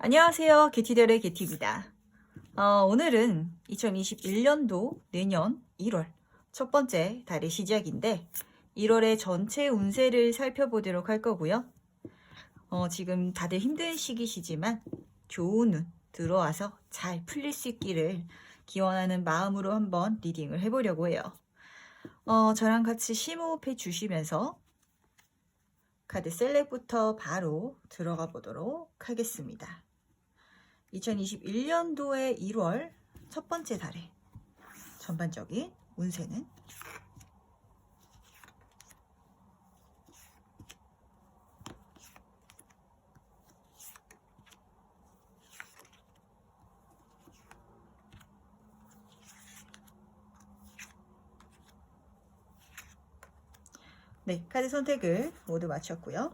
안녕하세요. 게티들의 게티입니다. 오늘은 2021년도 내년 1월 첫 번째 달의 시작인데 1월의 전체 운세를 살펴보도록 할 거고요. 지금 다들 힘든 시기시지만 좋은 운 들어와서 잘 풀릴 수 있기를 기원하는 마음으로 한번 리딩을 해보려고 해요. 저랑 같이 심호흡해 주시면서 카드 셀렉부터 바로 들어가 보도록 하겠습니다. 2021년도의 1월 첫 번째 달의 전반적인 운세는 네, 카드 선택을 모두 마쳤고요.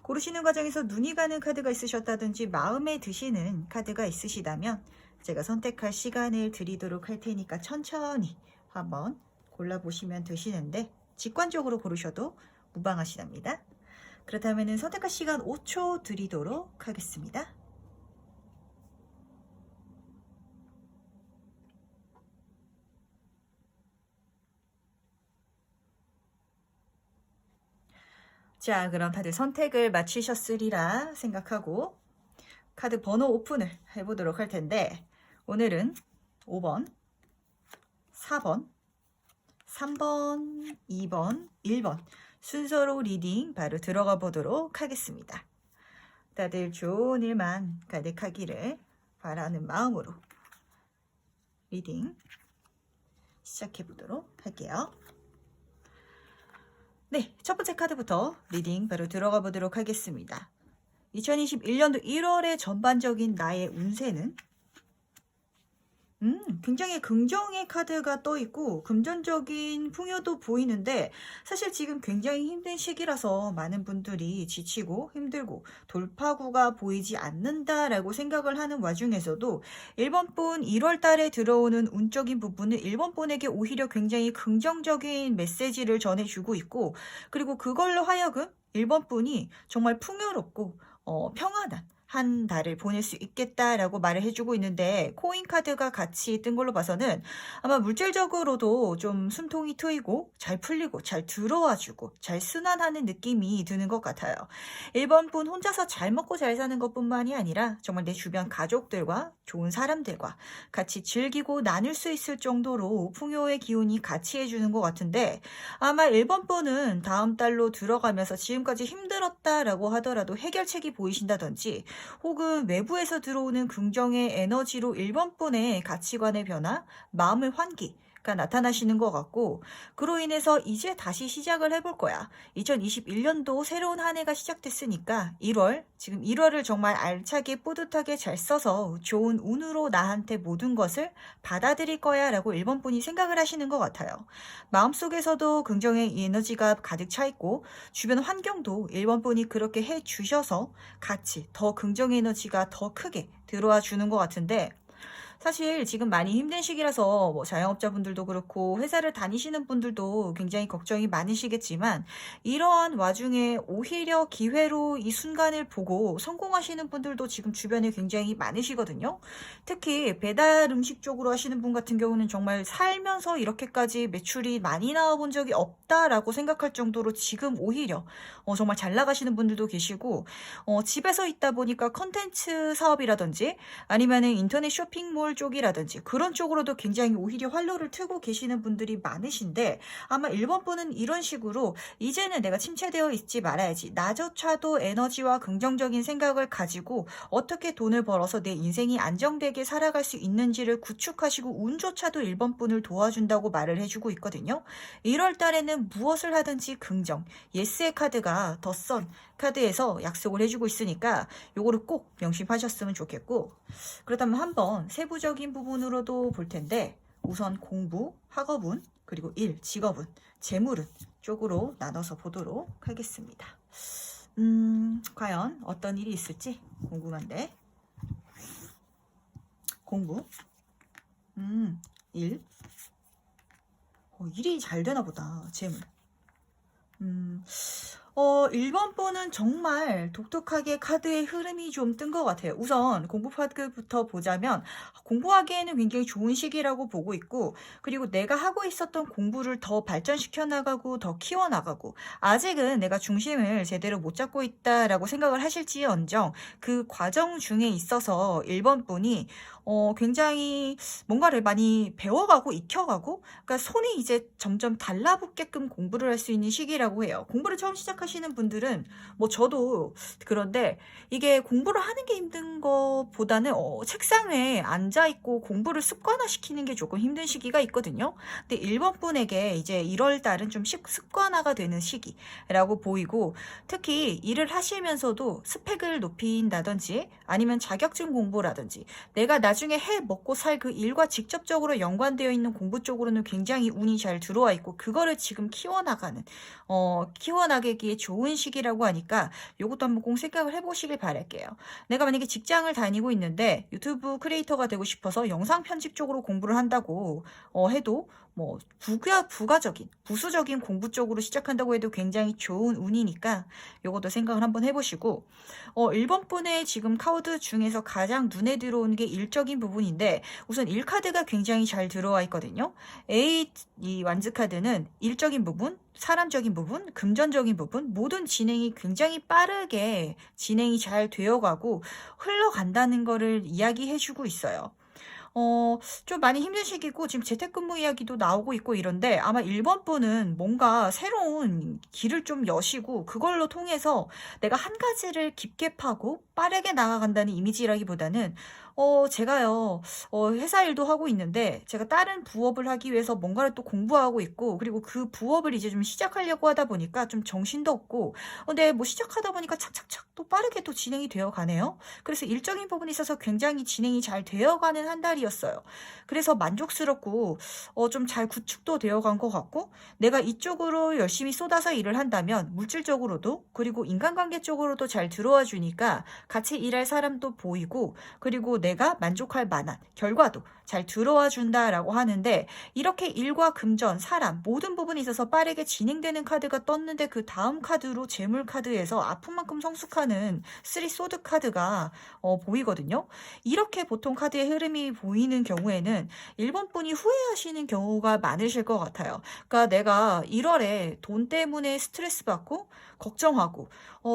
고르시는 과정에서 눈이 가는 카드가 있으셨다든지 마음에 드시는 카드가 있으시다면 제가 선택할 시간을 드리도록 할 테니까 천천히 한번 골라보시면 되시는데 직관적으로 고르셔도 무방하시답니다. 그렇다면 선택할 시간 5초 드리도록 하겠습니다. 자, 그럼 다들 선택을 마치셨으리라 생각하고 카드 번호 오픈을 해보도록 할 텐데 오늘은 5번, 4번, 3번, 2번, 1번 순서로 리딩 바로 들어가 보도록 하겠습니다. 다들 좋은 일만 가득하기를 바라는 마음으로 리딩 시작해 보도록 할게요. 네, 첫 번째 카드부터 리딩 바로 들어가 보도록 하겠습니다. 2021년도 1월의 전반적인 나의 운세는 굉장히 긍정의 카드가 떠 있고 금전적인 풍요도 보이는데 사실 지금 굉장히 힘든 시기라서 많은 분들이 지치고 힘들고 돌파구가 보이지 않는다라고 생각을 하는 와중에서도 1번분 1월 달에 들어오는 운적인 부분은 1번분에게 오히려 굉장히 긍정적인 메시지를 전해주고 있고 그리고 그걸로 하여금 1번분이 정말 풍요롭고 평안한 한 달을 보낼 수 있겠다라고 말을 해주고 있는데 코인 카드가 같이 뜬 걸로 봐서는 아마 물질적으로도 좀 숨통이 트이고 잘 풀리고 잘 들어와주고 잘 순환하는 느낌이 드는 것 같아요. 1번 분 혼자서 잘 먹고 잘 사는 것뿐만이 아니라 정말 내 주변 가족들과 좋은 사람들과 같이 즐기고 나눌 수 있을 정도로 풍요의 기운이 같이 해주는 것 같은데 아마 1번 분은 다음 달로 들어가면서 지금까지 힘들었다라고 하더라도 해결책이 보이신다든지 혹은 외부에서 들어오는 긍정의 에너지로 1번분의 가치관의 변화, 마음의 환기가 나타나시는 것 같고 그로 인해서 이제 다시 시작을 해볼 거야. 2021년도 새로운 한 해가 시작됐으니까 1월, 지금 1월을 정말 알차게 뿌듯하게 잘 써서 좋은 운으로 나한테 모든 것을 받아들일 거야 라고 1번분이 생각을 하시는 것 같아요. 마음속에서도 긍정의 에너지가 가득 차 있고 주변 환경도 1번분이 그렇게 해주셔서 같이 더 긍정 에너지가 더 크게 들어와 주는 것 같은데 사실 지금 많이 힘든 시기라서 뭐 자영업자분들도 그렇고 회사를 다니시는 분들도 굉장히 걱정이 많으시겠지만 이러한 와중에 오히려 기회로 이 순간을 보고 성공하시는 분들도 지금 주변에 굉장히 많으시거든요. 특히 배달 음식 쪽으로 하시는 분 같은 경우는 정말 살면서 이렇게까지 매출이 많이 나와본 적이 없다라고 생각할 정도로 지금 오히려 정말 잘 나가시는 분들도 계시고 집에서 있다 보니까 컨텐츠 사업이라든지 아니면은 인터넷 쇼핑몰 쪽이라든지 그런 쪽으로도 굉장히 오히려 활로를 트고 계시는 분들이 많으신데 아마 1번 분은 이런 식으로 이제는 내가 침체되어 있지 말아야지 나조차도 에너지와 긍정적인 생각을 가지고 어떻게 돈을 벌어서 내 인생이 안정되게 살아갈 수 있는지를 구축하시고 운조차도 1번 분을 도와준다고 말을 해주고 있거든요. 1월 달에는 무엇을 하든지 긍정, 예스의 카드가 더 선 카드에서 약속을 해주고 있으니까 요거를 꼭 명심하셨으면 좋겠고 그렇다면 한번 세부적인 부분으로도 볼 텐데 우선 공부, 학업운, 그리고 일, 직업운, 재물운 쪽으로 나눠서 보도록 하겠습니다. 과연 어떤 일이 있을지 궁금한데 공부, 일, 일이 잘 되나 보다. 재물. 1번 분은 정말 독특하게 카드의 흐름이 좀 뜬 것 같아요. 우선 공부 파트부터 보자면 공부하기에는 굉장히 좋은 시기라고 보고 있고, 그리고 내가 하고 있었던 공부를 더 발전시켜 나가고 더 키워 나가고, 아직은 내가 중심을 제대로 못 잡고 있다라고 생각을 하실지언정 그 과정 중에 있어서 1번 분이 굉장히 뭔가를 많이 배워가고 익혀가고, 그러니까 손이 이제 점점 달라붙게끔 공부를 할 수 있는 시기라고 해요. 공부를 처음 시작하시는 분들은 뭐 저도 그런데 이게 공부를 하는 게 힘든 것보다는 책상에 앉아 있고 공부를 습관화시키는 게 조금 힘든 시기가 있거든요. 근데 1번 분에게 이제 1월 달은 좀 습관화가 되는 시기라고 보이고, 특히 일을 하시면서도 스펙을 높인다든지 아니면 자격증 공부라든지 내가 나중에 해 먹고 살 그 일과 직접적으로 연관되어 있는 공부 쪽으로는 굉장히 운이 잘 들어와 있고, 그거를 지금 키워나가는 키워나가기에 좋은 시기라고 하니까 요것도 한번 꼭 생각을 해보시길 바랄게요. 내가 만약에 직장을 다니고 있는데 유튜브 크리에이터가 되고 싶어서 영상 편집 쪽으로 공부를 한다고 해도, 뭐 부가적인 부수적인 공부 쪽으로 시작한다고 해도 굉장히 좋은 운이니까 요것도 생각을 한번 해보시고, 1번 분의 지금 카드 중에서 가장 눈에 들어오는 게 일적인 부분인데, 우선 1카드가 굉장히 잘 들어와 있거든요. 이 완즈 카드는 일적인 부분, 사람적인 부분, 금전적인 부분, 모든 진행이 굉장히 빠르게 진행이 잘 되어가고 흘러간다는 거를 이야기해주고 있어요. 좀 많이 힘든 시기고 지금 재택근무 이야기도 나오고 있고 이런데, 아마 1번 분은 뭔가 새로운 길을 좀 여시고 그걸로 통해서 내가 한 가지를 깊게 파고 빠르게 나아간다는 이미지라기보다는, 제가요, 회사 일도 하고 있는데 제가 다른 부업을 하기 위해서 뭔가를 또 공부하고 있고, 그리고 그 부업을 이제 좀 시작하려고 하다 보니까 좀 정신도 없고, 근데 뭐 시작하다 보니까 착착착 또 빠르게 또 진행이 되어 가네요. 그래서 일적인 부분에 있어서 굉장히 진행이 잘 되어가는 한 달이었어요. 그래서 만족스럽고 좀 잘 구축도 되어간 것 같고, 내가 이쪽으로 열심히 쏟아서 일을 한다면 물질적으로도 그리고 인간관계 쪽으로도 잘 들어와 주니까 같이 일할 사람도 보이고, 그리고 내가 만족할 만한 결과도 잘 들어와 준다라고 하는데, 이렇게 일과 금전, 사람 모든 부분에 있어서 빠르게 진행되는 카드가 떴는데, 그 다음 카드로 재물 카드에서 아픈 만큼 성숙하는 3 소드 카드가 보이거든요. 이렇게 보통 카드의 흐름이 보이는 경우에는 1번 분이 후회하시는 경우가 많으실 것 같아요. 그러니까 내가 1월에 돈 때문에 스트레스 받고 걱정하고,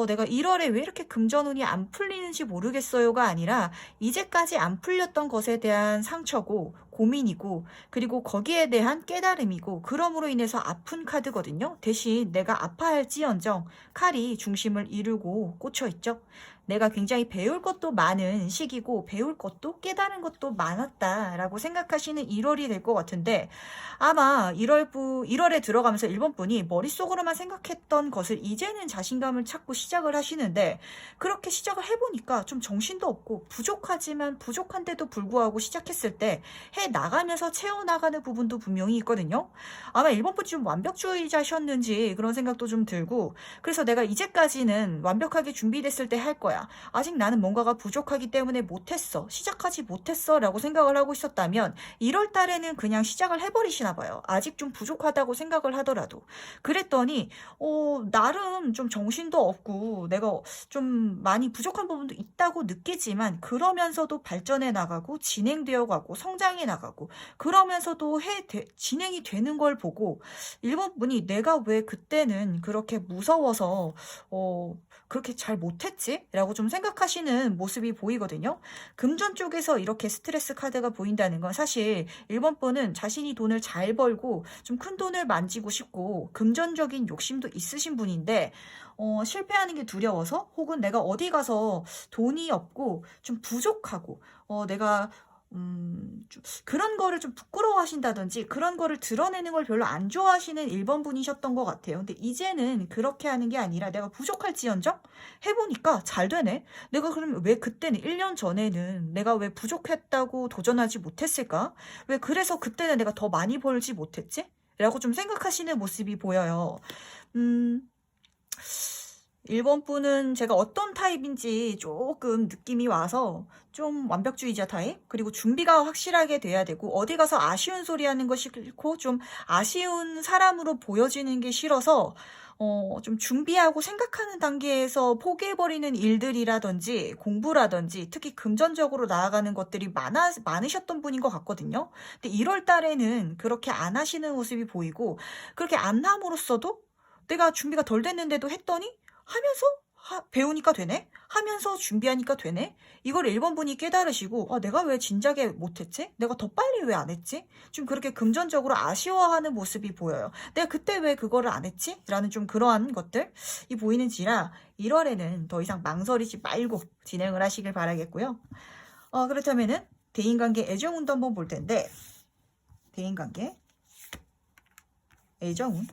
내가 1월에 왜 이렇게 금전운이 안 풀리는지 모르겠어요가 아니라, 이제까지 안 풀렸던 것에 대한 상처고 고민이고, 그리고 거기에 대한 깨달음이고, 그럼으로 인해서 아픈 카드거든요. 대신 내가 아파할지언정 칼이 중심을 이루고 꽂혀 있죠. 내가 굉장히 배울 것도 많은 시기고 배울 것도 깨달은 것도 많았다라고 생각하시는 1월이 될 것 같은데, 아마 1월에 들어가면서 1번 분이 머릿속으로만 생각했던 것을 이제는 자신감을 찾고 시작을 하시는데, 그렇게 시작을 해보니까 좀 정신도 없고 부족하지만 부족한데도 불구하고 시작했을 때 해 나가면서 채워나가는 부분도 분명히 있거든요. 아마 1번 분이 좀 완벽주의자셨는지 그런 생각도 좀 들고, 그래서 내가 이제까지는 완벽하게 준비됐을 때 할 거야, 아직 나는 뭔가가 부족하기 때문에 못했어, 시작하지 못했어 라고 생각을 하고 있었다면 1월 달에는 그냥 시작을 해버리시나 봐요. 아직 좀 부족하다고 생각을 하더라도. 그랬더니 나름 좀 정신도 없고 내가 좀 많이 부족한 부분도 있다고 느끼지만, 그러면서도 발전해 나가고 진행되어 가고 성장해 나가고, 그러면서도 진행이 되는 걸 보고 1번 분이 내가 왜 그때는 그렇게 무서워서 그렇게 잘 못했지? 라고 좀 생각하시는 모습이 보이거든요. 금전 쪽에서 이렇게 스트레스 카드가 보인다는 건, 사실 1번 분은 자신이 돈을 잘 벌고 좀 큰 돈을 만지고 싶고 금전적인 욕심도 있으신 분인데, 실패하는 게 두려워서, 혹은 내가 어디 가서 돈이 없고 좀 부족하고 내가 좀 그런 거를 좀 부끄러워하신다든지 그런 거를 드러내는 걸 별로 안 좋아하시는 1번 분이셨던 것 같아요. 근데 이제는 그렇게 하는 게 아니라, 내가 부족할지언정 해보니까 잘 되네. 내가 그러면 왜 그때는 1년 전에는 내가 왜 부족했다고 도전하지 못했을까? 왜 그래서 그때는 내가 더 많이 벌지 못했지? 라고 좀 생각하시는 모습이 보여요. 음, 1번 분은 제가 어떤 타입인지 조금 느낌이 와서 좀 완벽주의자 타입, 그리고 준비가 확실하게 돼야 되고 어디 가서 아쉬운 소리 하는 거 싫고 좀 아쉬운 사람으로 보여지는 게 싫어서 좀 준비하고 생각하는 단계에서 포기해버리는 일들이라든지 공부라든지 특히 금전적으로 나아가는 것들이 많으셨던 분인 것 같거든요. 근데 1월 달에는 그렇게 안 하시는 모습이 보이고 그렇게 안 함으로써도 내가 준비가 덜 됐는데도 했더니 하면서 배우니까 되네? 하면서 준비하니까 되네? 이걸 1번 분이 깨달으시고, 아, 내가 왜 진작에 못했지? 내가 더 빨리 왜 안 했지? 좀 그렇게 금전적으로 아쉬워하는 모습이 보여요. 내가 그때 왜 그거를 안 했지? 라는 좀 그러한 것들이 보이는지라 1월에는 더 이상 망설이지 말고 진행을 하시길 바라겠고요. 그렇다면은 대인관계 애정운도 한번 볼 텐데, 대인관계 애정운.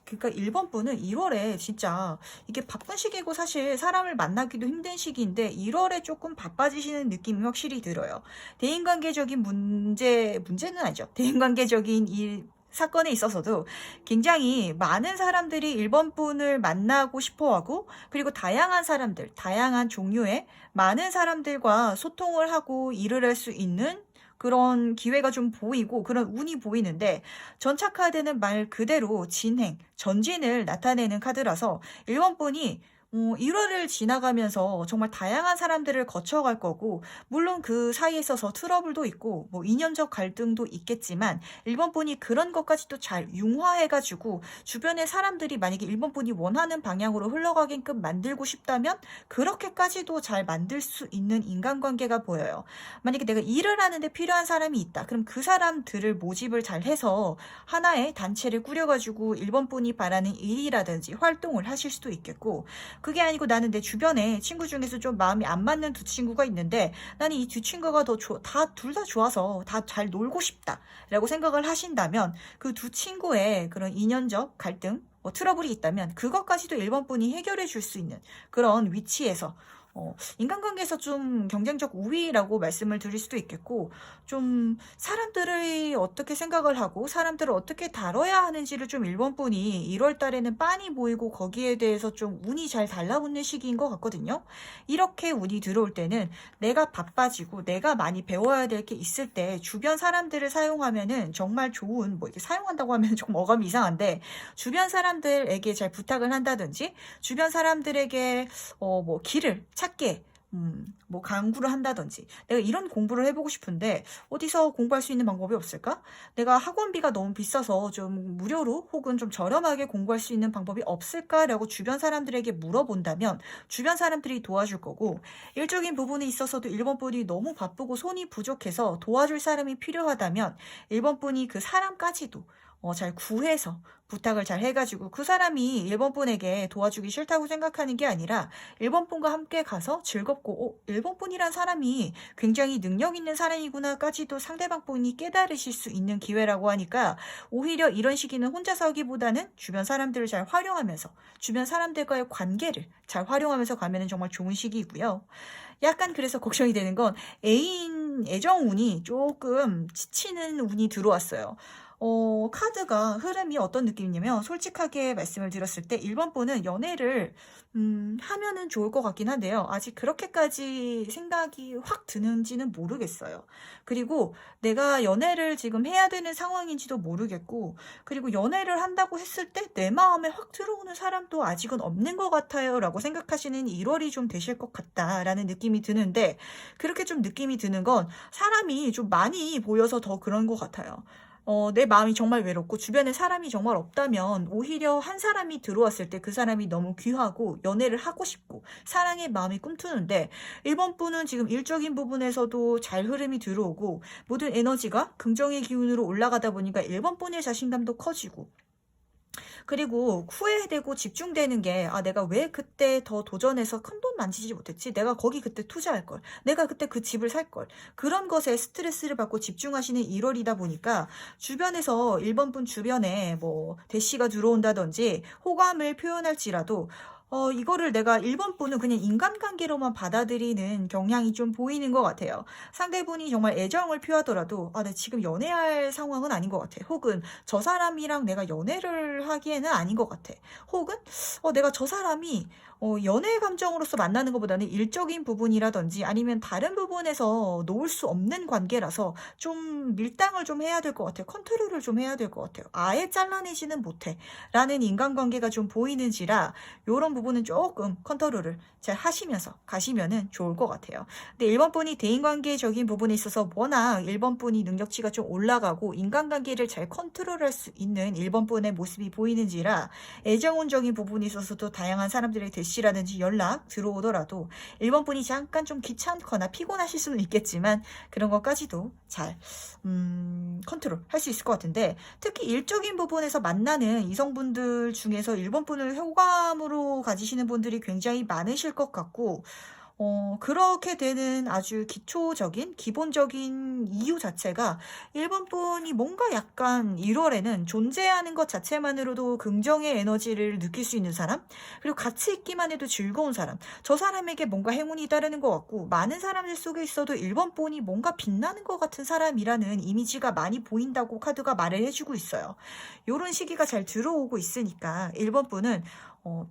그러니까 1번 분은 1월에 진짜 이게 바쁜 시기고 사실 사람을 만나기도 힘든 시기인데 1월에 조금 바빠지시는 느낌이 확실히 들어요. 대인관계적인 문제는 아니죠. 대인관계적인 사건에 있어서도 굉장히 많은 사람들이 1번 분을 만나고 싶어 하고 그리고 다양한 사람들, 다양한 종류의 많은 사람들과 소통을 하고 일을 할 수 있는 그런 기회가 좀 보이고 그런 운이 보이는데 전차 카드는 말 그대로 진행, 전진을 나타내는 카드라서 1번 분이 1월을 지나가면서 정말 다양한 사람들을 거쳐갈 거고 물론 그 사이에 있어서 트러블도 있고 뭐 인연적 갈등도 있겠지만 1번 분이 그런 것까지도 잘 융화해가지고 주변의 사람들이 만약에 1번 분이 원하는 방향으로 흘러가게끔 만들고 싶다면 그렇게까지도 잘 만들 수 있는 인간관계가 보여요. 만약에 내가 일을 하는데 필요한 사람이 있다. 그럼 그 사람들을 모집을 잘 해서 하나의 단체를 꾸려가지고 1번 분이 바라는 일이라든지 활동을 하실 수도 있겠고 그게 아니고 나는 내 주변에 친구 중에서 좀 마음이 안 맞는 두 친구가 있는데 나는 이 두 친구가 둘 다 좋아서 다 잘 놀고 싶다라고 생각을 하신다면 그 두 친구의 그런 인연적 갈등, 트러블이 있다면 그것까지도 1번 분이 해결해 줄 수 있는 그런 위치에서 인간관계에서 좀 경쟁적 우위라고 말씀을 드릴 수도 있겠고, 좀 사람들을 어떻게 생각을 하고 사람들을 어떻게 다뤄야 하는지를 좀 1번 분이 1월 달에는 빤히 보이고 거기에 대해서 좀 운이 잘 달라붙는 시기인 것 같거든요. 이렇게 운이 들어올 때는 내가 바빠지고 내가 많이 배워야 될 게 있을 때 주변 사람들을 사용하면은 정말 좋은, 뭐 이렇게 사용한다고 하면 조금 어감이 이상한데, 주변 사람들에게 잘 부탁을 한다든지, 주변 사람들에게 뭐 길을 찾게 뭐 강구를 한다든지 내가 이런 공부를 해보고 싶은데 어디서 공부할 수 있는 방법이 없을까? 내가 학원비가 너무 비싸서 좀 무료로 혹은 좀 저렴하게 공부할 수 있는 방법이 없을까라고 주변 사람들에게 물어본다면 주변 사람들이 도와줄 거고, 일적인 부분에 있어서도 1번 분이 너무 바쁘고 손이 부족해서 도와줄 사람이 필요하다면 1번 분이 그 사람까지도 잘 구해서 부탁을 잘 해가지고 그 사람이 1번 분에게 도와주기 싫다고 생각하는 게 아니라 1번 분과 함께 가서 즐겁고 1번 분이란 사람이 굉장히 능력 있는 사람이구나까지도 상대방 분이 깨달으실 수 있는 기회라고 하니까 오히려 이런 시기는 혼자서 하기보다는 주변 사람들을 잘 활용하면서 주변 사람들과의 관계를 잘 활용하면서 가면 정말 좋은 시기이고요. 약간 그래서 걱정이 되는 건 애인 애정 운이 조금 지치는 운이 들어왔어요. 카드가 흐름이 어떤 느낌이냐면 솔직하게 말씀을 드렸을 때 1번 분은 연애를 하면은 좋을 것 같긴 한데요. 아직 그렇게까지 생각이 확 드는지는 모르겠어요. 그리고 내가 연애를 지금 해야 되는 상황인지도 모르겠고, 그리고 연애를 한다고 했을 때 내 마음에 확 들어오는 사람도 아직은 없는 것 같아요 라고 생각하시는 1월이 좀 되실 것 같다라는 느낌이 드는데, 그렇게 좀 느낌이 드는 건 사람이 좀 많이 보여서 더 그런 것 같아요. 내 마음이 정말 외롭고 주변에 사람이 정말 없다면 오히려 한 사람이 들어왔을 때 그 사람이 너무 귀하고 연애를 하고 싶고 사랑의 마음이 꿈트는데, 1번 분은 지금 일적인 부분에서도 잘 흐름이 들어오고 모든 에너지가 긍정의 기운으로 올라가다 보니까 1번 분의 자신감도 커지고, 그리고 후회되고 집중되는 게, 아, 내가 왜 그때 더 도전해서 큰돈 만지지 못했지? 내가 거기 그때 투자할 걸. 내가 그때 그 집을 살 걸. 그런 것에 스트레스를 받고 집중하시는 1월이다 보니까 주변에서 1번 분 주변에 뭐 대시가 들어온다든지 호감을 표현할지라도 이거를 내가 1번 분은 그냥 인간관계로만 받아들이는 경향이 좀 보이는 것 같아요. 상대분이 정말 애정을 표하더라도, 아, 나 지금 연애할 상황은 아닌 것 같아. 혹은 저 사람이랑 내가 연애를 하기에는 아닌 것 같아. 혹은, 내가 저 사람이 연애 감정으로서 만나는 것보다는 일적인 부분이라든지 아니면 다른 부분에서 놓을 수 없는 관계라서 좀 밀당을 좀 해야 될 것 같아요. 컨트롤을 좀 해야 될 것 같아요. 아예 잘라내지는 못해. 라는 인간관계가 좀 보이는지라 요런 부분은 조금 컨트롤을 잘 하시면서 가시면은 좋을 것 같아요. 근데 1번 분이 대인관계적인 부분에 있어서 워낙 1번 분이 능력치가 좀 올라가고 인간관계를 잘 컨트롤할 수 있는 1번 분의 모습이 보이는지라 애정운적인 부분에 있어서도 다양한 사람들의 대시라든지 연락 들어오더라도 1번 분이 잠깐 좀 귀찮거나 피곤하실 수는 있겠지만 그런 것까지도 잘 컨트롤 할 수 있을 것 같은데, 특히 일적인 부분에서 만나는 이성분들 중에서 1번 분을 호감으로 가지시는 분들이 굉장히 많으실 것 같고, 그렇게 되는 아주 기초적인, 기본적인 이유 자체가 1번 분이 뭔가 약간 1월에는 존재하는 것 자체만으로도 긍정의 에너지를 느낄 수 있는 사람, 그리고 같이 있기만 해도 즐거운 사람, 저 사람에게 뭔가 행운이 따르는 것 같고, 많은 사람들 속에 있어도 1번 분이 뭔가 빛나는 것 같은 사람이라는 이미지가 많이 보인다고 카드가 말을 해주고 있어요. 요런 시기가 잘 들어오고 있으니까 1번 분은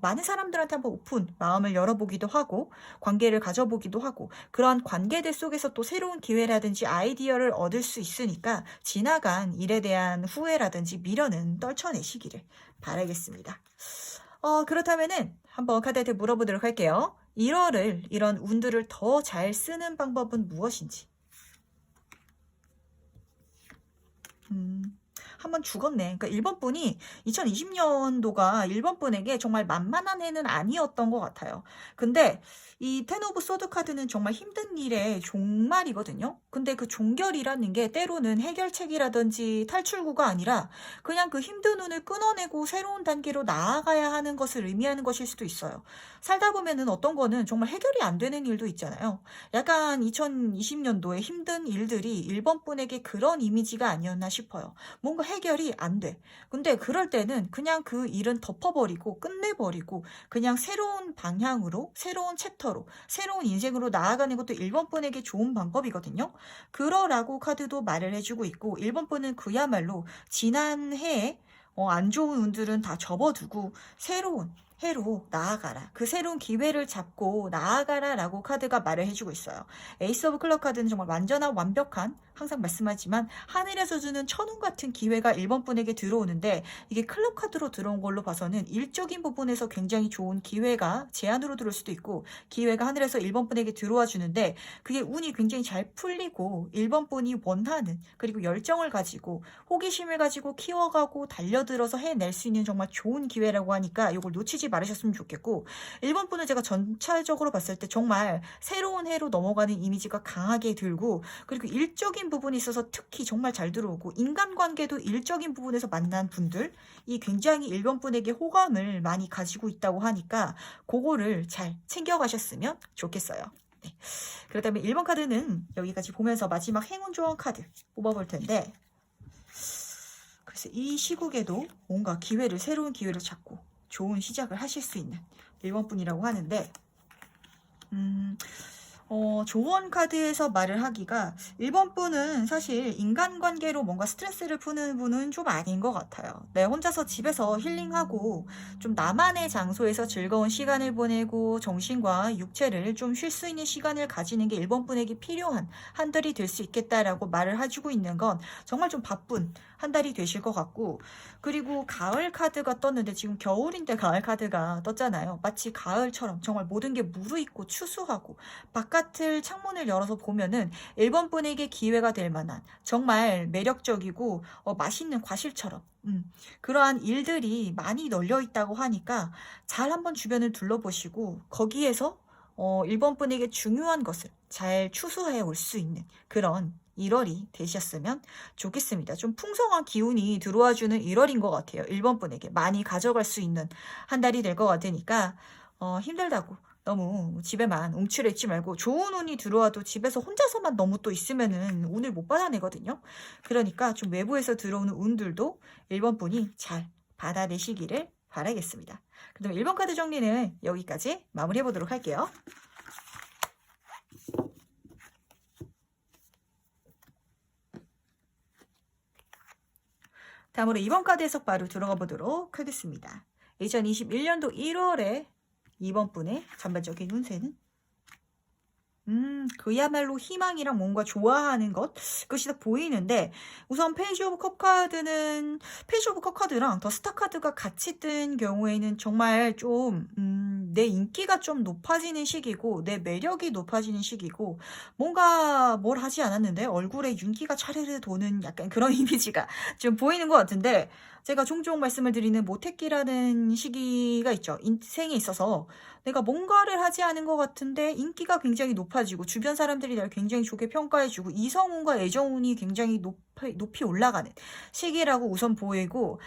많은 사람들한테 한번 오픈, 마음을 열어보기도 하고, 관계를 가져보기도 하고, 그러한 관계들 속에서 또 새로운 기회라든지 아이디어를 얻을 수 있으니까 지나간 일에 대한 후회라든지 미련은 떨쳐내시기를 바라겠습니다. 그렇다면은 한번 카드한테 물어보도록 할게요. 1월을, 이런 운들을 더 잘 쓰는 방법은 무엇인지. 한번 죽었네. 그러니까 1번 분이 2020년도가 1번 분에게 정말 만만한 해는 아니었던 것 같아요. 근데 이 텐 오브 소드 카드는 정말 힘든 일의 종말이거든요. 근데 그 종결이라는 게 때로는 해결책이라든지 탈출구가 아니라 그냥 그 힘든 운을 끊어내고 새로운 단계로 나아가야 하는 것을 의미하는 것일 수도 있어요. 살다 보면은 어떤 거는 정말 해결이 안 되는 일도 있잖아요. 약간 2020년도에 힘든 일들이 1번 분에게 그런 이미지가 아니었나 싶어요. 뭔가 해결이 안 돼. 근데 그럴 때는 그냥 그 일은 덮어버리고 끝내버리고 그냥 새로운 방향으로, 새로운 챕터로, 새로운 인생으로 나아가는 것도 1번 분에게 좋은 방법이거든요. 그러라고 카드도 말을 해주고 있고, 1번 분은 그야말로 지난 해에 안 좋은 운들은 다 접어두고 새로운 해로 나아가라. 그 새로운 기회를 잡고 나아가라 라고 카드가 말을 해주고 있어요. 에이스 오브 클럽 카드는 정말 완전한 완벽한, 항상 말씀하지만 하늘에서 주는 천운 같은 기회가 1번 분에게 들어오는데, 이게 클럽 카드로 들어온 걸로 봐서는 일적인 부분에서 굉장히 좋은 기회가 제안으로 들어올 수도 있고, 기회가 하늘에서 1번 분에게 들어와 주는데 그게 운이 굉장히 잘 풀리고 1번 분이 원하는, 그리고 열정을 가지고 호기심을 가지고 키워가고 달려들어서 해낼 수 있는 정말 좋은 기회라고 하니까 이걸 놓치지 말으셨으면 좋겠고, 1번 분은 제가 전체적으로 봤을 때 정말 새로운 해로 넘어가는 이미지가 강하게 들고, 그리고 일적인 부분이 있어서 특히 정말 잘 들어오고, 인간관계도 일적인 부분에서 만난 분들이 굉장히 1번 분에게 호감을 많이 가지고 있다고 하니까 그거를 잘 챙겨가셨으면 좋겠어요. 네. 그렇다면 1번 카드는 여기까지 보면서 마지막 행운 조언 카드 뽑아볼 텐데, 그래서 이 시국에도 뭔가 새로운 기회를 찾고 좋은 시작을 하실 수 있는 1번 분이라고 하는데, 조언 카드에서 말을 하기가 1번 분은 사실 인간관계로 뭔가 스트레스를 푸는 분은 좀 아닌 것 같아요. 네, 혼자서 집에서 힐링하고 좀 나만의 장소에서 즐거운 시간을 보내고 정신과 육체를 좀 쉴 수 있는 시간을 가지는 게 1번 분에게 필요한 한 달이 될 수 있겠다라고 말을 해주고 있는 건 정말 좀 바쁜 한 달이 되실 것 같고, 그리고 가을 카드가 떴는데 지금 겨울인데 가을 카드가 떴잖아요. 마치 가을처럼 정말 모든 게 무르익고 추수하고 바깥을 창문을 열어서 보면은 1번 분에게 기회가 될 만한 정말 매력적이고 맛있는 과실처럼 그러한 일들이 많이 널려 있다고 하니까 잘 한번 주변을 둘러보시고 거기에서 1번 분에게 중요한 것을 잘 추수해 올 수 있는 그런 1월이 되셨으면 좋겠습니다. 좀 풍성한 기운이 들어와주는 1월인 것 같아요. 1번 분에게 많이 가져갈 수 있는 한 달이 될 것 같으니까 힘들다고 너무 집에만 움츠려 있지 말고, 좋은 운이 들어와도 집에서 혼자서만 너무 또 있으면은 운을 못 받아내거든요. 그러니까 좀 외부에서 들어오는 운들도 1번 분이 잘 받아내시기를 바라겠습니다. 그럼 1번 카드 정리는 여기까지 마무리해 보도록 할게요. 다음으로 2번 카드 해석 바로 들어가 보도록 하겠습니다. 2021년도 1월에 2번 분의 전반적인 운세는 그야말로 희망이랑 뭔가 좋아하는 그것이 다 보이는데, 우선 페이지 오브 컵 카드는, 페이지 오브 컵 카드랑 더 스타 카드가 같이 뜬 경우에는 정말 좀, 내 인기가 좀 높아지는 시기고, 내 매력이 높아지는 시기고, 뭔가 뭘 하지 않았는데 얼굴에 윤기가 차르르 도는 약간 그런 이미지가 좀 보이는 것 같은데, 제가 종종 말씀을 드리는 모태기라는 시기가 있죠. 인생에 있어서 내가 뭔가를 하지 않은 것 같은데 인기가 굉장히 높아지고 주변 사람들이 나를 굉장히 좋게 평가해주고 이성운과 애정운이 굉장히 높이 올라가는 시기라고 우선 보이고,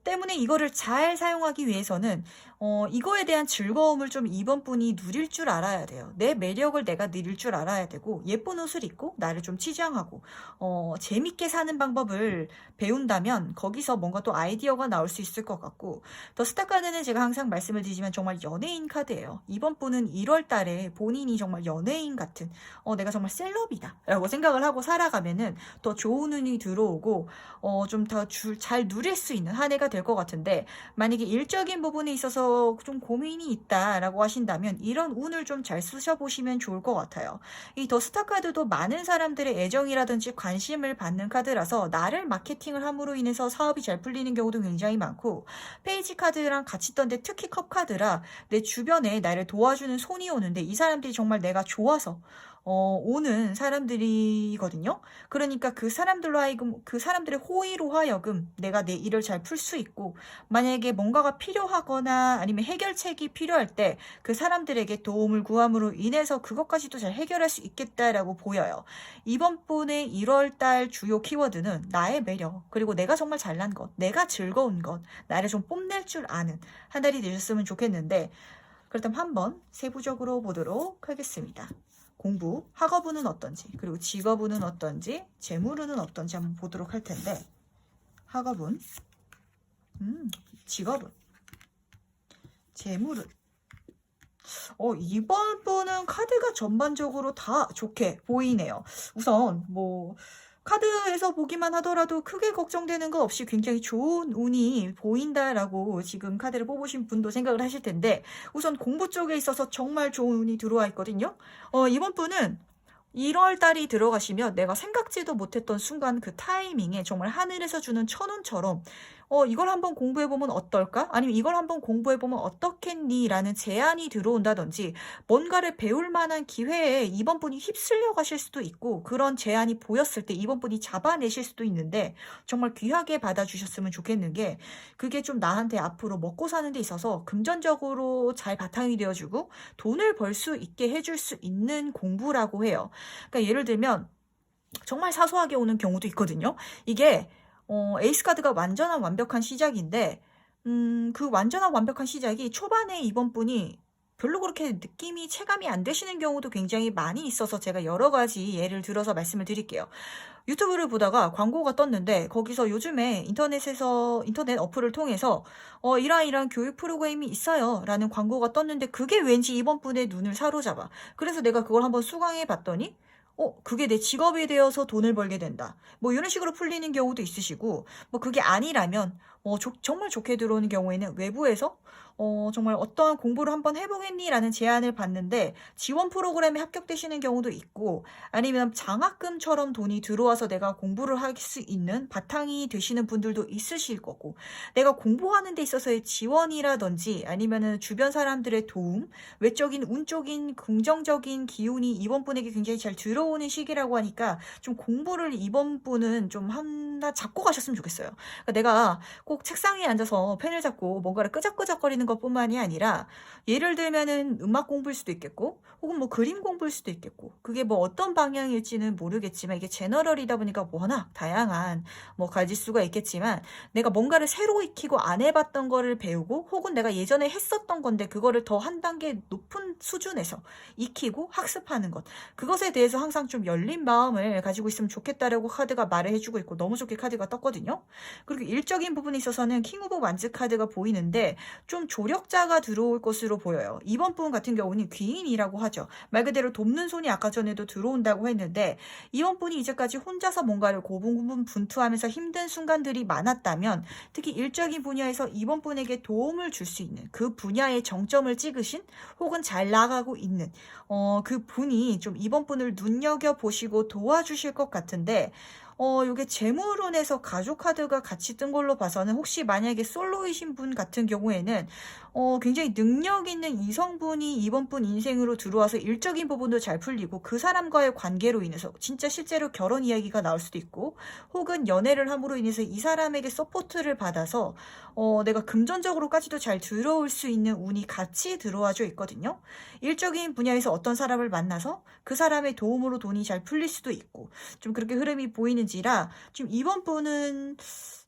때문에 이거를 잘 사용하기 위해서는 이거에 대한 즐거움을 좀 이번 분이 누릴 줄 알아야 돼요. 내 매력을 내가 누릴 줄 알아야 되고, 예쁜 옷을 입고 나를 좀 치장하고 재밌게 사는 방법을 배운다면 거기서 뭔가 또 아이디어가 나올 수 있을 것 같고, 더 스타 카드는 제가 항상 말씀을 드리지만 정말 연예인 카드예요. 이번 분은 1월 달에 본인이 정말 연예인 같은, 내가 정말 셀럽이다 라고 생각을 하고 살아가면은 더 좋은 운이 들어오고 좀 더 잘 누릴 수 있는 한 해가 될 것 같은데, 만약에 일적인 부분에 있어서 좀 고민이 있다라고 하신다면 이런 운을 좀 잘 쓰셔보시면 좋을 것 같아요. 이 더 스타 카드도 많은 사람들의 애정이라든지 관심을 받는 카드라서 나를 마케팅을 함으로 인해서 사업이 잘 풀리는 경우도 굉장히 많고, 페이지 카드랑 같이 떴는데 특히 컵 카드라 내 주변에 나를 도와주는 손이 오는데 이 사람들이 정말 내가 좋아서 오는 사람들이거든요. 그러니까 그 사람들로 하여금, 그 사람들의 호의로 하여금 내가 내 일을 잘 풀 수 있고, 만약에 뭔가가 필요하거나 아니면 해결책이 필요할 때 그 사람들에게 도움을 구함으로 인해서 그것까지도 잘 해결할 수 있겠다라고 보여요. 이번 분의 1월달 주요 키워드는 나의 매력, 그리고 내가 정말 잘난 것, 내가 즐거운 것, 나를 좀 뽐낼 줄 아는 한 달이 되셨으면 좋겠는데, 그렇다면 한번 세부적으로 보도록 하겠습니다. 공부, 학업운은 어떤지, 그리고 직업운은 어떤지, 재물운은 어떤지 한번 보도록 할 텐데, 학업운, 직업운, 재물운. 이번 분은 카드가 전반적으로 다 좋게 보이네요. 우선 카드에서 보기만 하더라도 크게 걱정되는 거 없이 굉장히 좋은 운이 보인다라고 지금 카드를 뽑으신 분도 생각을 하실 텐데, 우선 공부 쪽에 있어서 정말 좋은 운이 들어와 있거든요. 이번 분은 1월 달이 들어가시면 내가 생각지도 못했던 순간 그 타이밍에 정말 하늘에서 주는 천운처럼 이걸 한번 공부해보면 어떨까? 아니면 이걸 한번 공부해보면 어떻겠니? 라는 제안이 들어온다든지, 뭔가를 배울 만한 기회에 이번 분이 휩쓸려 가실 수도 있고, 그런 제안이 보였을 때 이번 분이 잡아내실 수도 있는데, 정말 귀하게 받아주셨으면 좋겠는 게, 그게 좀 나한테 앞으로 먹고 사는 데 있어서 금전적으로 잘 바탕이 되어주고 돈을 벌 수 있게 해줄 수 있는 공부라고 해요. 그러니까 예를 들면 정말 사소하게 오는 경우도 있거든요. 이게 에이스 카드가 완전한 완벽한 시작인데, 그 완전한 완벽한 시작이 초반에 이번 분이 별로 그렇게 느낌이 체감이 안 되시는 경우도 굉장히 많이 있어서 제가 여러 가지 예를 들어서 말씀을 드릴게요. 유튜브를 보다가 광고가 떴는데 거기서 요즘에 인터넷 어플을 통해서 이러한 교육 프로그램이 있어요 라는 광고가 떴는데, 그게 왠지 이번 분의 눈을 사로잡아. 그래서 내가 그걸 한번 수강해 봤더니 그게 내 직업이 되어서 돈을 벌게 된다. 이런 식으로 풀리는 경우도 있으시고, 그게 아니라면, 정말 좋게 들어오는 경우에는 외부에서, 정말 어떠한 공부를 한번 해보겠니? 라는 제안을 받는데, 지원 프로그램에 합격되시는 경우도 있고, 아니면 장학금처럼 돈이 들어와서 내가 공부를 할 수 있는 바탕이 되시는 분들도 있으실 거고, 내가 공부하는 데 있어서의 지원이라든지, 아니면은 주변 사람들의 도움, 외적인 운적인 긍정적인 기운이 이번 분에게 굉장히 잘 들어오는 시기라고 하니까, 좀 공부를 이번 분은 좀 하나 잡고 가셨으면 좋겠어요. 그러니까 내가 꼭 책상 위에 앉아서 펜을 잡고 뭔가를 끄적끄적거리는 것뿐만이 아니라 예를 들면은 음악 공부일 수도 있겠고 혹은 뭐 그림 공부일 수도 있겠고 그게 뭐 어떤 방향일지는 모르겠지만 이게 제너럴이다 보니까 워낙 다양한 뭐 가질 수가 있겠지만 내가 뭔가를 새로 익히고 안 해봤던 거를 배우고 혹은 내가 예전에 했었던 건데 그거를 더 한 단계 높은 수준에서 익히고 학습하는 것 그것에 대해서 항상 좀 열린 마음을 가지고 있으면 좋겠다라고 카드가 말을 해주고 있고 너무 좋게 카드가 떴거든요. 그리고 일적인 부분에 있어서는 킹 오브 완즈 카드가 보이는데 좀 조력자가 들어올 것으로 보여요. 이번 분 같은 경우는 귀인이라고 하죠. 말 그대로 돕는 손이 아까 전에도 들어온다고 했는데 이번 분이 이제까지 혼자서 뭔가를 고분분투하면서 힘든 순간들이 많았다면 특히 일적인 분야에서 이번 분에게 도움을 줄 수 있는 그 분야의 정점을 찍으신 혹은 잘 나가고 있는 그 분이 좀 이번 분을 눈여겨보시고 도와주실 것 같은데 요게 재물운에서 가족 카드가 같이 뜬 걸로 봐서는 혹시 만약에 솔로이신 분 같은 경우에는 굉장히 능력 있는 이성분이 이번 분 인생으로 들어와서 일적인 부분도 잘 풀리고 그 사람과의 관계로 인해서 진짜 실제로 결혼 이야기가 나올 수도 있고 혹은 연애를 함으로 인해서 이 사람에게 서포트를 받아서 내가 금전적으로까지도 잘 들어올 수 있는 운이 같이 들어와져 있거든요. 일적인 분야에서 어떤 사람을 만나서 그 사람의 도움으로 돈이 잘 풀릴 수도 있고 좀 그렇게 흐름이 보이는지라 좀 이번 분은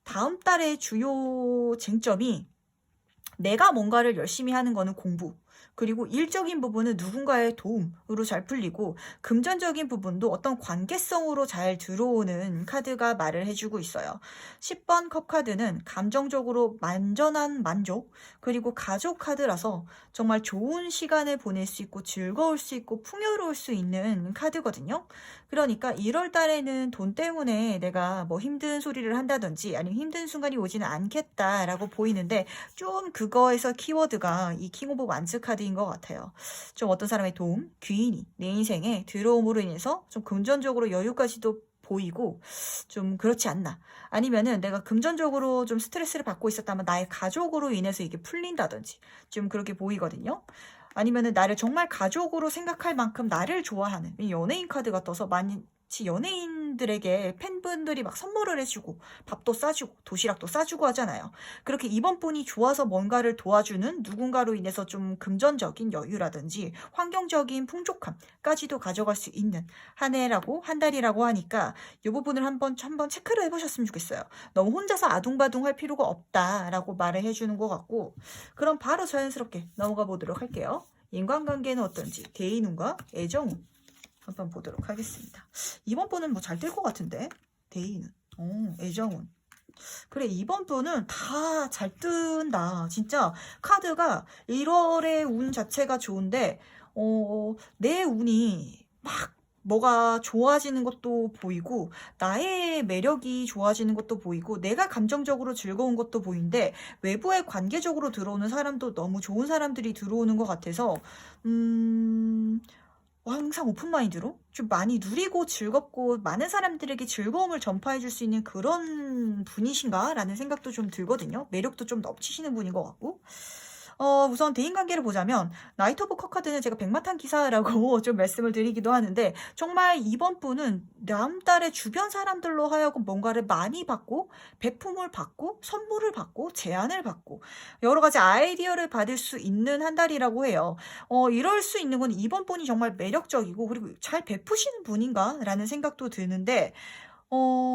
다음 달의 주요 쟁점이 내가 뭔가를 열심히 하는 거는 공부 그리고 일적인 부분은 누군가의 도움으로 잘 풀리고 금전적인 부분도 어떤 관계성으로 잘 들어오는 카드가 말을 해주고 있어요. 10번 컵 카드는 감정적으로 완전한 만족 그리고 가족 카드라서 정말 좋은 시간을 보낼 수 있고 즐거울 수 있고 풍요로울 수 있는 카드거든요. 그러니까 1월 달에는 돈 때문에 내가 뭐 힘든 소리를 한다든지 아니면 힘든 순간이 오지는 않겠다라고 보이는데 좀 그거에서 키워드가 이 킹 오브 완즈 카드인 것 같아요. 좀 어떤 사람의 도움, 귀인이 내 인생에 들어옴으로 인해서 좀 금전적으로 여유까지도 보이고 좀 그렇지 않나. 아니면은 내가 금전적으로 좀 스트레스를 받고 있었다면 나의 가족으로 인해서 이게 풀린다든지 좀 그렇게 보이거든요. 아니면은 나를 정말 가족으로 생각할 만큼 나를 좋아하는 연예인 카드가 떠서 마치 연예인들에게 팬분들이 막 선물을 해주고 밥도 싸주고 도시락도 싸주고 하잖아요. 그렇게 이번 분이 좋아서 뭔가를 도와주는 누군가로 인해서 좀 금전적인 여유라든지 환경적인 풍족함까지도 가져갈 수 있는 한 해라고 한 달이라고 하니까 이 부분을 한번 체크를 해보셨으면 좋겠어요. 너무 혼자서 아둥바둥 할 필요가 없다라고 말을 해주는 것 같고 그럼 바로 자연스럽게 넘어가 보도록 할게요. 인간관계는 어떤지 대인운과 애정운 한번 보도록 하겠습니다. 이번 분은 뭐 잘 될 것 같은데 대인운, 애정운. 그래 이번 분은 다 잘 뜬다. 진짜 카드가 1월의 운 자체가 좋은데 내 운이 막 뭐가 좋아지는 것도 보이고 나의 매력이 좋아지는 것도 보이고 내가 감정적으로 즐거운 것도 보이는데 외부에 관계적으로 들어오는 사람도 너무 좋은 사람들이 들어오는 것 같아서 항상 오픈마인드로 좀 많이 누리고 즐겁고 많은 사람들에게 즐거움을 전파해 줄 수 있는 그런 분이신가 라는 생각도 좀 들거든요. 매력도 좀 넘치시는 분인 것 같고 우선 대인관계를 보자면 나이트 오브 컵 카드는 제가 백마탄 기사라고 좀 말씀을 드리기도 하는데 정말 이번 분은 다음 달에 주변 사람들로 하여금 뭔가를 많이 받고 배품을 받고 선물을 받고 제안을 받고 여러 가지 아이디어를 받을 수 있는 한 달이라고 해요. 이럴 수 있는 건 이번 분이 정말 매력적이고 그리고 잘 베푸시는 분인가 라는 생각도 드는데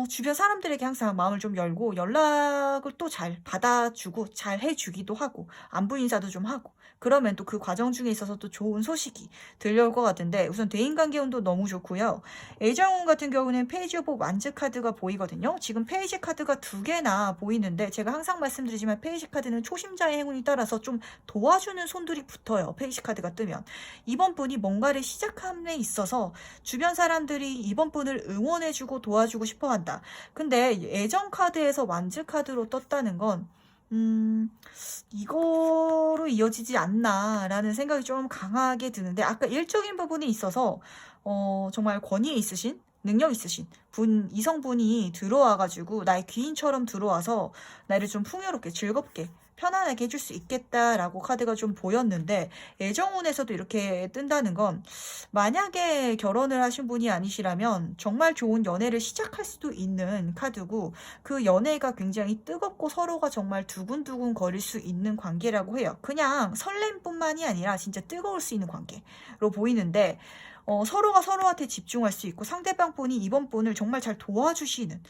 주변 사람들에게 항상 마음을 좀 열고 연락을 또 잘 받아주고 잘 해주기도 하고 안부 인사도 좀 하고 그러면 또 그 과정 중에 있어서 또 좋은 소식이 들려올 것 같은데 우선 대인관계운도 너무 좋고요. 애정운 같은 경우는 페이지 오브 완즈 카드가 보이거든요. 지금 페이지 카드가 2개나 보이는데 제가 항상 말씀드리지만 페이지 카드는 초심자의 행운이 따라서 좀 도와주는 손들이 붙어요. 페이지 카드가 뜨면. 이번 분이 뭔가를 시작함에 있어서 주변 사람들이 이번 분을 응원해주고 도와주고 싶어한다. 근데 애정 카드에서 완즈 카드로 떴다는 건 이거로 이어지지 않나라는 생각이 좀 강하게 드는데 아까 일적인 부분이 있어서 정말 권위에 있으신 능력 있으신 이성분이 들어와가지고 나의 귀인처럼 들어와서 나를 좀 풍요롭게 즐겁게 편안하게 해줄 수 있겠다라고 카드가 좀 보였는데, 애정운에서도 이렇게 뜬다는 건 만약에 결혼을 하신 분이 아니시라면 정말 좋은 연애를 시작할 수도 있는 카드고, 그 연애가 굉장히 뜨겁고 서로가 정말 두근두근 거릴 수 있는 관계라고 해요. 그냥 설렘뿐만이 아니라 진짜 뜨거울 수 있는 관계로 보이는데, 서로가 서로한테 집중할 수 있고 상대방 분이 이번 분을 정말 잘 도와주시는,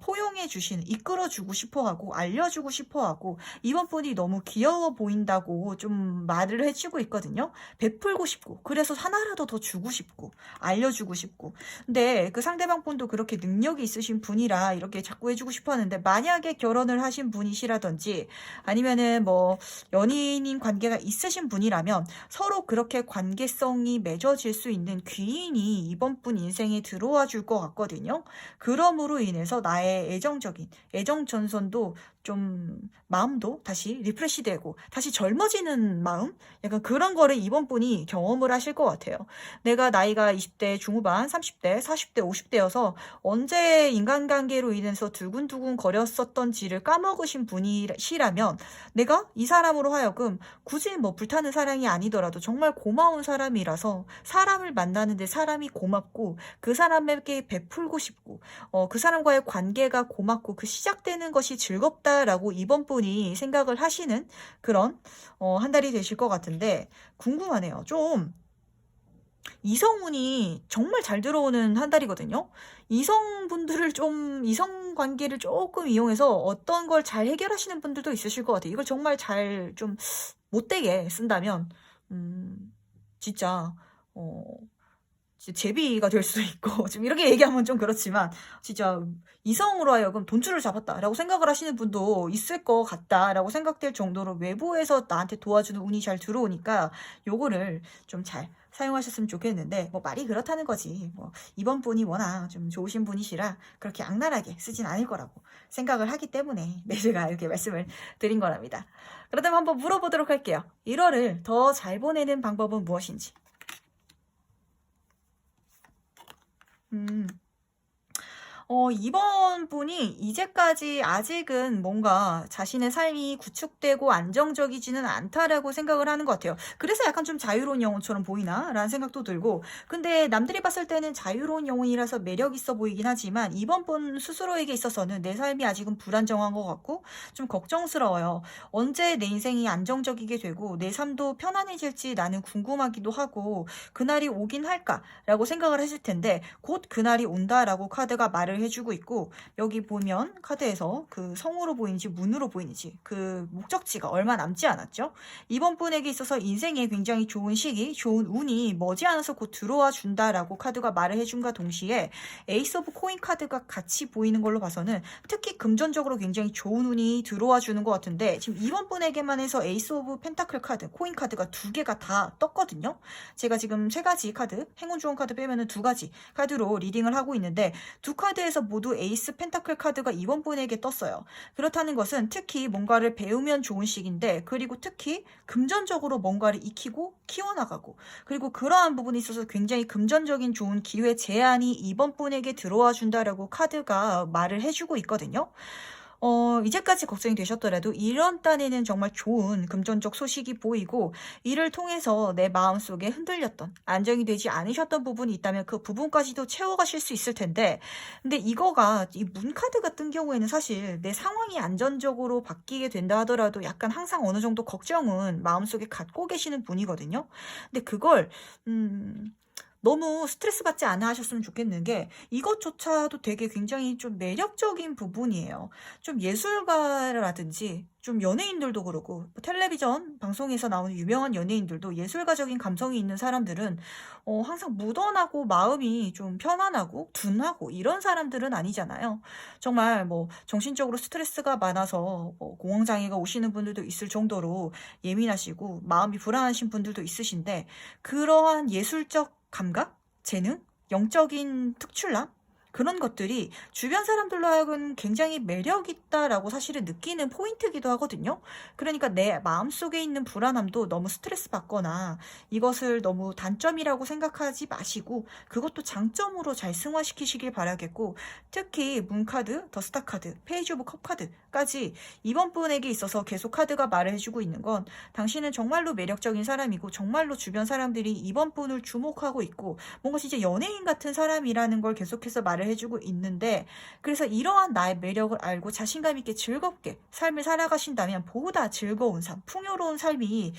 포용해 주시는, 이끌어주고 싶어하고 알려주고 싶어하고, 이번 분이 너무 귀여워 보인다고 좀 말을 해주고 있거든요. 베풀고 싶고, 그래서 하나라도 더 주고 싶고 알려주고 싶고. 근데 그 상대방 분도 그렇게 능력이 있으신 분이라 이렇게 자꾸 해주고 싶어 하는데, 만약에 결혼을 하신 분이시라든지 아니면은 뭐 연인인 관계가 있으신 분이라면 서로 그렇게 관계성이 맺어질 수 있는 귀인이 이번 분 인생에 들어와 줄 것 같거든요. 그럼으로 인해서 나의 애정 전선도 좀, 마음도 다시 리프레시되고 다시 젊어지는 마음, 약간 그런 거를 이번 분이 경험을 하실 것 같아요. 내가 나이가 20대 중후반, 30대, 40대, 50대여서 언제 인간관계로 인해서 두근두근 거렸었던지를 까먹으신 분이시라면, 내가 이 사람으로 하여금 굳이 뭐 불타는 사랑이 아니더라도 정말 고마운 사람이라서 사람을 만나는데 사람이 고맙고 그 사람에게 베풀고 싶고, 그 사람과의 관계가 고맙고 그 시작되는 것이 즐겁다라고 이번 분이 생각을 하시는 그런 한 달이 되실 것 같은데, 궁금하네요. 좀 이성운이 정말 잘 들어오는 한 달이거든요. 이성 관계를 조금 이용해서 어떤 걸 잘 해결하시는 분들도 있으실 것 같아요. 이걸 정말 잘 좀 못되게 쓴다면, 진짜, 제비가 될 수도 있고, 좀 이렇게 얘기하면 좀 그렇지만, 진짜 이성으로 하여금 돈줄을 잡았다라고 생각을 하시는 분도 있을 것 같다라고 생각될 정도로 외부에서 나한테 도와주는 운이 잘 들어오니까 요거를 좀 잘 사용하셨으면 좋겠는데, 뭐 말이 그렇다는 거지. 뭐 이번 분이 워낙 좀 좋으신 분이시라 그렇게 악랄하게 쓰진 않을 거라고 생각을 하기 때문에 제가 이렇게 말씀을 드린 거랍니다. 그렇다면 한번 물어보도록 할게요. 1월을 더 잘 보내는 방법은 무엇인지. 음, 이번 분이 이제까지 아직은 뭔가 자신의 삶이 구축되고 안정적이지는 않다라고 생각을 하는 것 같아요. 그래서 약간 좀 자유로운 영혼처럼 보이나? 라는 생각도 들고, 근데 남들이 봤을 때는 자유로운 영혼이라서 매력 있어 보이긴 하지만, 이번 분 스스로에게 있어서는 내 삶이 아직은 불안정한 것 같고 좀 걱정스러워요. 언제 내 인생이 안정적이게 되고 내 삶도 편안해질지 나는 궁금하기도 하고, 그날이 오긴 할까라고 생각을 했을 텐데 곧 그날이 온다라고 카드가 말을 해주고 있고, 여기 보면 카드에서 그 성으로 보이는지 문으로 보이는지 그 목적지가 얼마 남지 않았죠. 이번 분에게 있어서 인생에 굉장히 좋은 시기, 좋은 운이 머지않아서 곧 들어와 준다라고 카드가 말을 해준과 동시에 에이스 오브 코인 카드가 같이 보이는 걸로 봐서는 특히 금전적으로 굉장히 좋은 운이 들어와 주는 것 같은데, 지금 이번 분에게만 해서 에이스 오브 펜타클 카드, 코인 카드가 2개가 다 떴거든요. 제가 지금 3가지 카드, 행운 주원 카드 빼면은 2가지 카드로 리딩을 하고 있는데, 2카드에서 모두 에이스 펜타클 카드가 이번 분에게 떴어요. 그렇다는 것은 특히 뭔가를 배우면 좋은 시기인데, 그리고 특히 금전적으로 뭔가를 익히고 키워나가고, 그리고 그러한 부분에 있어서 굉장히 금전적인 좋은 기회 제안이 이번 분에게 들어와 준다라고 카드가 말을 해주고 있거든요. 이제까지 걱정이 되셨더라도 이런 딴에는 정말 좋은 금전적 소식이 보이고, 이를 통해서 내 마음속에 흔들렸던, 안정이 되지 않으셨던 부분이 있다면 그 부분까지도 채워가실 수 있을 텐데, 근데 이거가 이 문카드 같은 경우에는 사실 내 상황이 안전적으로 바뀌게 된다 하더라도 약간 항상 어느 정도 걱정은 마음속에 갖고 계시는 분이거든요. 근데 그걸 너무 스트레스 받지 않아 하셨으면 좋겠는 게, 이것조차도 되게 굉장히 좀 매력적인 부분이에요. 좀 예술가라든지 좀 연예인들도 그렇고, 뭐 텔레비전 방송에서 나오는 유명한 연예인들도 예술가적인 감성이 있는 사람들은 항상 묻어나고 마음이 좀 편안하고 둔하고 이런 사람들은 아니잖아요. 정말 뭐 정신적으로 스트레스가 많아서 공황장애가 오시는 분들도 있을 정도로 예민하시고 마음이 불안하신 분들도 있으신데, 그러한 예술적 감각, 재능, 영적인 특출남, 그런 것들이 주변 사람들로 하여금 굉장히 매력 있다라고 사실은 느끼는 포인트이기도 하거든요. 그러니까 내 마음속에 있는 불안함도 너무 스트레스 받거나 이것을 너무 단점이라고 생각하지 마시고 그것도 장점으로 잘 승화시키시길 바라겠고, 특히 문카드, 더스타 카드, 페이지 오브 컵 카드까지 이번 분에게 있어서 계속 카드가 말을 해주고 있는 건 당신은 정말로 매력적인 사람이고 정말로 주변 사람들이 이번 분을 주목하고 있고 뭔가 진짜 연예인 같은 사람이라는 걸 계속해서 말을 해주고 있는데, 그래서 이러한 나의 매력을 알고 자신감 있게 즐겁게 삶을 살아가신다면 보다 즐거운 삶, 풍요로운 삶이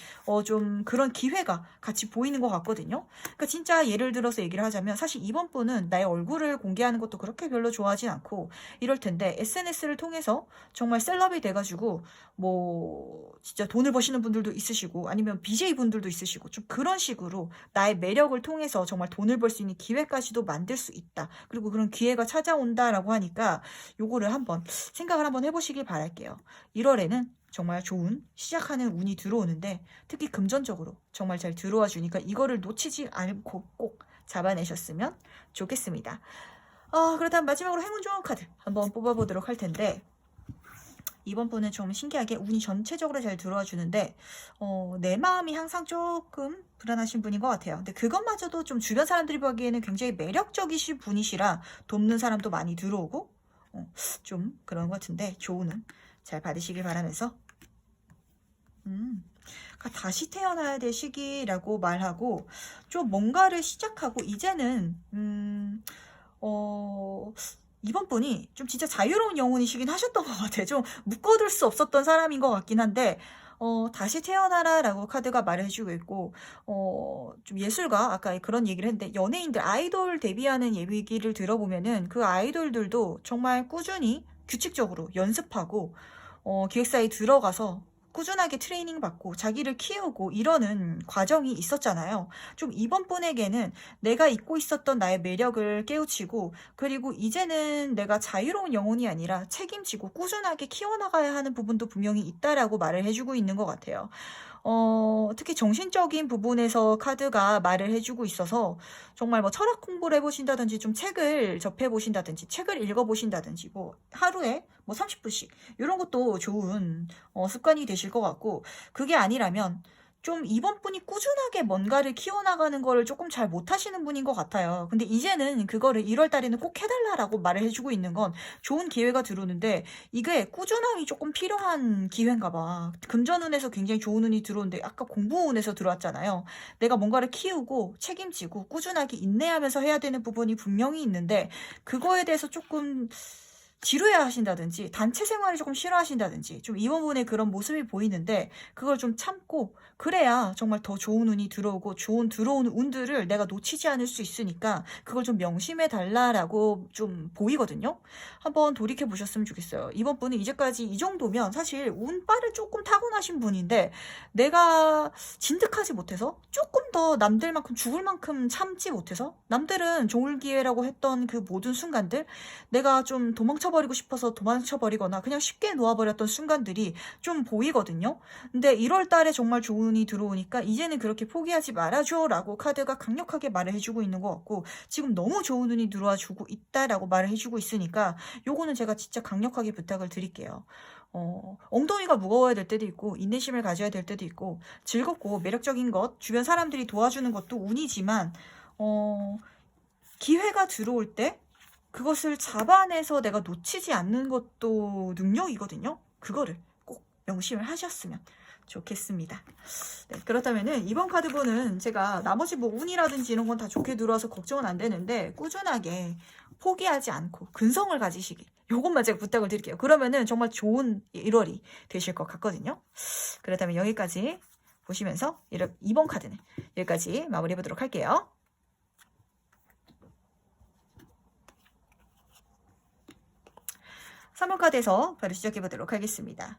좀 그런 기회가 같이 보이는 것 같거든요. 그러니까 진짜 예를 들어서 얘기를 하자면 사실 이번 분은 나의 얼굴을 공개하는 것도 그렇게 별로 좋아하진 않고 이럴 텐데 SNS를 통해서 정말 셀럽이 돼가지고 뭐 진짜 돈을 버시는 분들도 있으시고 아니면 BJ 분들도 있으시고 좀 그런 식으로 나의 매력을 통해서 정말 돈을 벌 수 있는 기회까지도 만들 수 있다. 그리고 그런 기회가 찾아온다라고 하니까 요거를 한번 생각을 한번 해보시길 바랄게요. 1월에는 정말 좋은 시작하는 운이 들어오는데 특히 금전적으로 정말 잘 들어와 주니까 이거를 놓치지 않고 꼭 잡아내셨으면 좋겠습니다. 그렇다면 마지막으로 행운 좋은 카드 한번 뽑아보도록 할 텐데, 이번 분은 좀 신기하게 운이 전체적으로 잘 들어와 주는데 내 마음이 항상 조금 불안하신 분인 것 같아요. 근데 그것마저도 좀 주변 사람들이 보기에는 굉장히 매력적이신 분이시라 돕는 사람도 많이 들어오고 좀 그런 것 같은데 좋은 운 잘 받으시길 바라면서 다시 태어나야 될 시기라고 말하고 좀 뭔가를 시작하고 이제는 이번 분이 좀 진짜 자유로운 영혼이시긴 하셨던 것 같아요. 좀 묶어둘 수 없었던 사람인 것 같긴 한데 다시 태어나라 라고 카드가 말해주고 있고 좀 예술가 아까 그런 얘기를 했는데 연예인들 아이돌 데뷔하는 얘기를 들어보면은 그 아이돌들도 정말 꾸준히 규칙적으로 연습하고 기획사에 들어가서 꾸준하게 트레이닝 받고 자기를 키우고 이러는 과정이 있었잖아요. 좀 이번 분에게는 내가 잊고 있었던 나의 매력을 깨우치고 그리고 이제는 내가 자유로운 영혼이 아니라 책임지고 꾸준하게 키워나가야 하는 부분도 분명히 있다라고 말을 해주고 있는 것 같아요. 특히 정신적인 부분에서 카드가 말을 해주고 있어서 정말 뭐 철학 공부를 해보신다든지 좀 책을 접해보신다든지 책을 읽어보신다든지 뭐 하루에 뭐 30분씩 이런 것도 좋은 습관이 되실 것 같고, 그게 아니라면 좀 이번 분이 꾸준하게 뭔가를 키워나가는 거를 조금 잘 못하시는 분인 것 같아요. 근데 이제는 그거를 1월 달에는 꼭 해달라고 말을 해주고 있는 건 좋은 기회가 들어오는데 이게 꾸준함이 조금 필요한 기회인가 봐. 금전운에서 굉장히 좋은 운이 들어오는데 아까 공부운에서 들어왔잖아요. 내가 뭔가를 키우고 책임지고 꾸준하게 인내하면서 해야 되는 부분이 분명히 있는데 그거에 대해서 조금 지루해 하신다든지 단체 생활을 조금 싫어하신다든지 좀 이번 분의 그런 모습이 보이는데 그걸 좀 참고 그래야 정말 더 좋은 운이 들어오고 좋은 들어오는 운들을 내가 놓치지 않을 수 있으니까 그걸 좀 명심해 달라라고 좀 보이거든요. 한번 돌이켜 보셨으면 좋겠어요. 이번 분은 이제까지 이 정도면 사실 운빨을 조금 타고나신 분인데 내가 진득하지 못해서 조금 더 남들만큼 죽을 만큼 참지 못해서 남들은 좋을 기회라고 했던 그 모든 순간들 내가 좀 도망쳐버리고 싶어서 도망쳐버리거나 그냥 쉽게 놓아버렸던 순간들이 좀 보이거든요. 근데 1월 달에 정말 좋은 운이 들어오니까 이제는 그렇게 포기하지 말아줘 라고 카드가 강력하게 말을 해주고 있는 것 같고, 지금 너무 좋은 운이 들어와 주고 있다라고 말을 해주고 있으니까 요거는 제가 진짜 강력하게 부탁을 드릴게요. 엉덩이가 무거워야 될 때도 있고 인내심을 가져야 될 때도 있고 즐겁고 매력적인 것 주변 사람들이 도와주는 것도 운이지만 기회가 들어올 때 그것을 잡아내서 내가 놓치지 않는 것도 능력이거든요. 그거를 꼭 명심을 하셨으면 좋겠습니다. 네, 그렇다면은 이번 카드본은 제가 나머지 뭐 운이라든지 이런 건 다 좋게 들어와서 걱정은 안 되는데 꾸준하게 포기하지 않고 근성을 가지시길 요것만 제가 부탁을 드릴게요. 그러면은 정말 좋은 1월이 되실 것 같거든요. 그렇다면 여기까지 보시면서 이번 카드는 여기까지 마무리해 보도록 할게요. 3번 카드에서 바로 시작해 보도록 하겠습니다.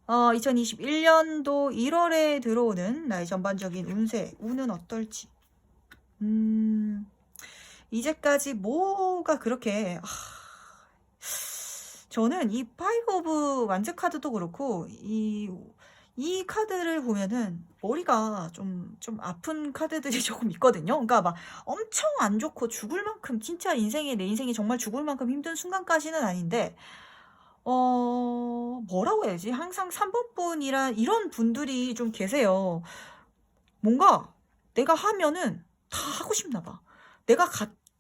2021년도 1월에 들어오는 나의 전반적인 운은 어떨지. 이제까지 뭐가 그렇게 저는 이 파이브 오브 완즈 카드도 그렇고 이 이 카드를 보면은 머리가 좀 아픈 카드들이 조금 있거든요. 그러니까 막 엄청 안 좋고 죽을 만큼 진짜 내 인생이 정말 죽을 만큼 힘든 순간까지는 아닌데 뭐라고 해야지? 항상 3번 분이란 이런 분들이 좀 계세요. 뭔가 내가 하면은 다 하고 싶나 봐. 내가